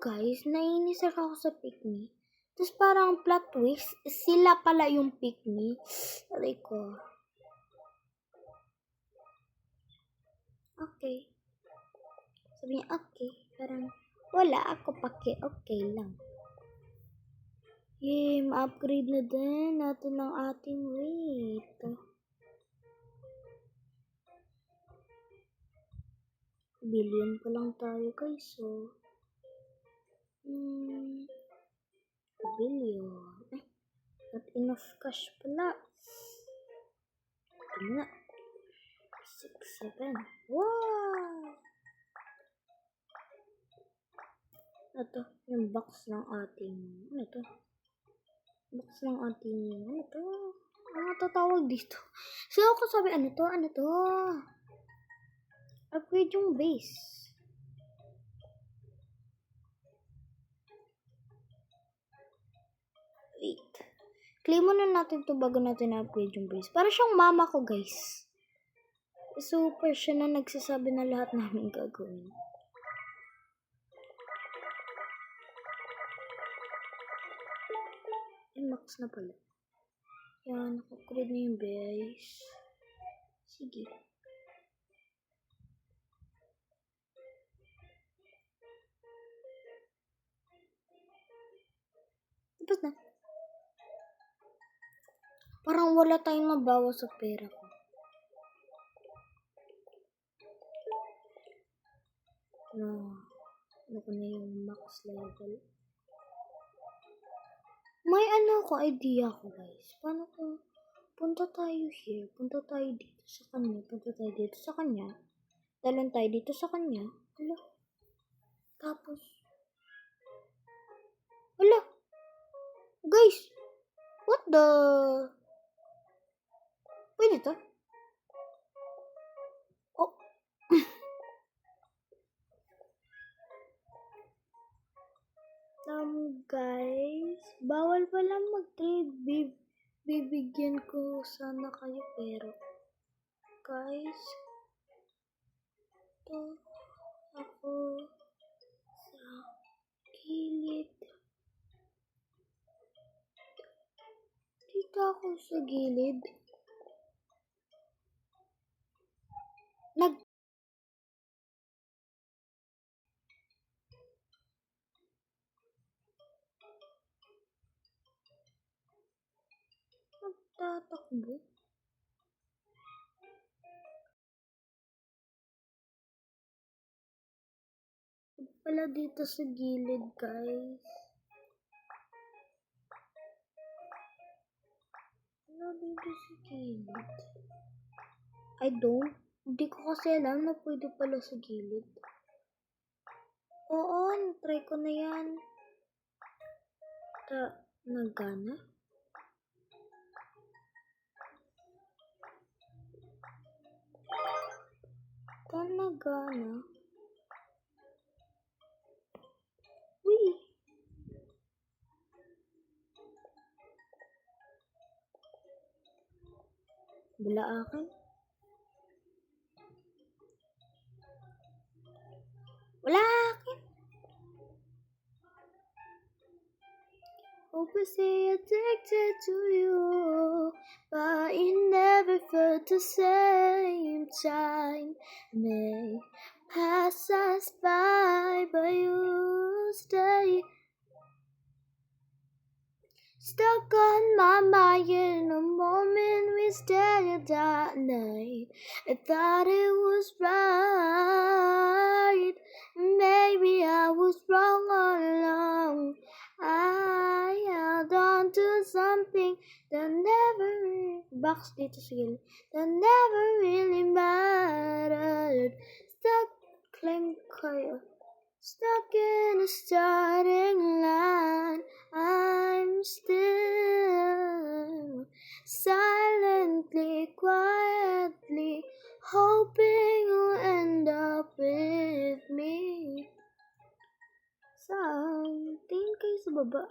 guys, naiinis ako sa pick me. Tapos parang plot twist, sila pala yung pick me. Aray ko. Okay. Sabi niya, okay. Parang, wala ako pake, okay lang. Yay, ma-upgrade na din natin ang ating weight. Billion pa lang tayo guys, so. Billion. Not enough cash pala. Ito nga. 6, 7. Wow! Ito, yung box ng ating, ano to? Box ng ating, ano to? Ano tatawag dito? So, ako sabi, ano to? Upgrade yung base. Wait. Claim muna natin to bago natin upgrade yung base. Para siyang mama ko, guys. Super siya na nagsasabi na lahat namin gagawin. max na pala. Yan, naka-upgrade na yung base. Sige. Tapos na. Parang wala tayong mabawas sa pera ko. Ano ko na yung max level. May idea ko guys. Paano kung punta tayo here, punta tayo dito sa kanya, punta tayo dito sa kanya, talon tayo dito sa kanya, tapos, guys, what the, pwede to? Oh, guys, bawal pala mag-trade, bibigyan ko sana kayo, pero, guys, to ako sa gilid. Dito ako sa gilid. Nagtatakbo. Pala dito sa gilid, guys. Wala dito sa gilid. Hindi ko kasi alam na pwede pala sa gilid. Oo, try ko na yan. Nagana? Nagana? Uy! Bila akin? Wala akin! Hopelessly addicted to you, but it never felt the same. Time may pass us by, but you stay stuck on my mind in the moment we stared that night. I thought it was right. Maybe I was wrong all along. I held on to something that never that never really mattered. Stuck in a starting line. I'm still silently, quietly hoping you'll end up with me. Saan? Tingin kayo sa baba.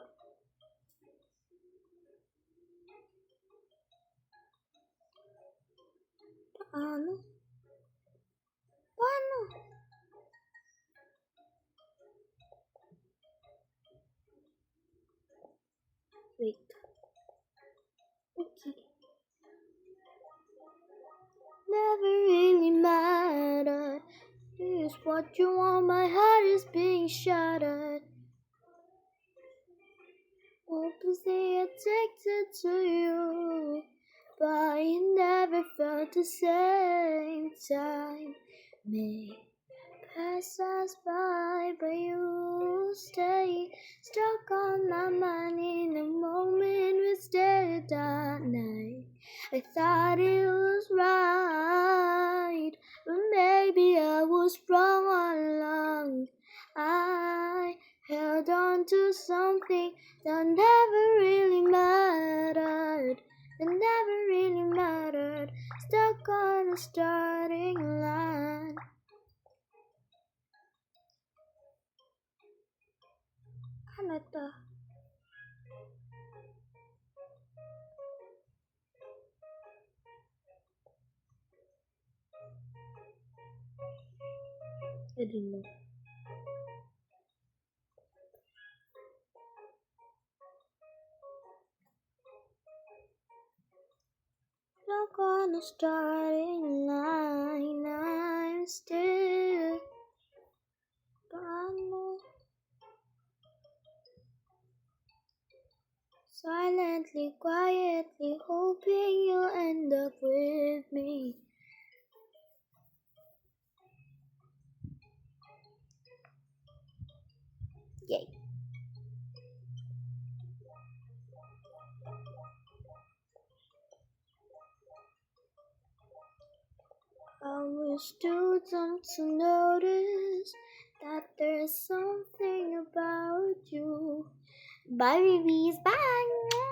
Paano? Wait. Okay. Never really mattered. Here's what you want, my heart is being shattered. Hopelessly addicted to you, but it never felt the same. Time may pass us by, but you stay stuck on my mind in the moment we stared that night. I thought it was right, but maybe I was wrong all along. I held on to something that never really mattered. Stuck on a starting line. Ano to? I don't know. Not gonna start in line. I'm still gonna silently, quietly, hoping you'll end up with me. Yay. I wish students to notice that there's something about you. Bye, babies. Bye.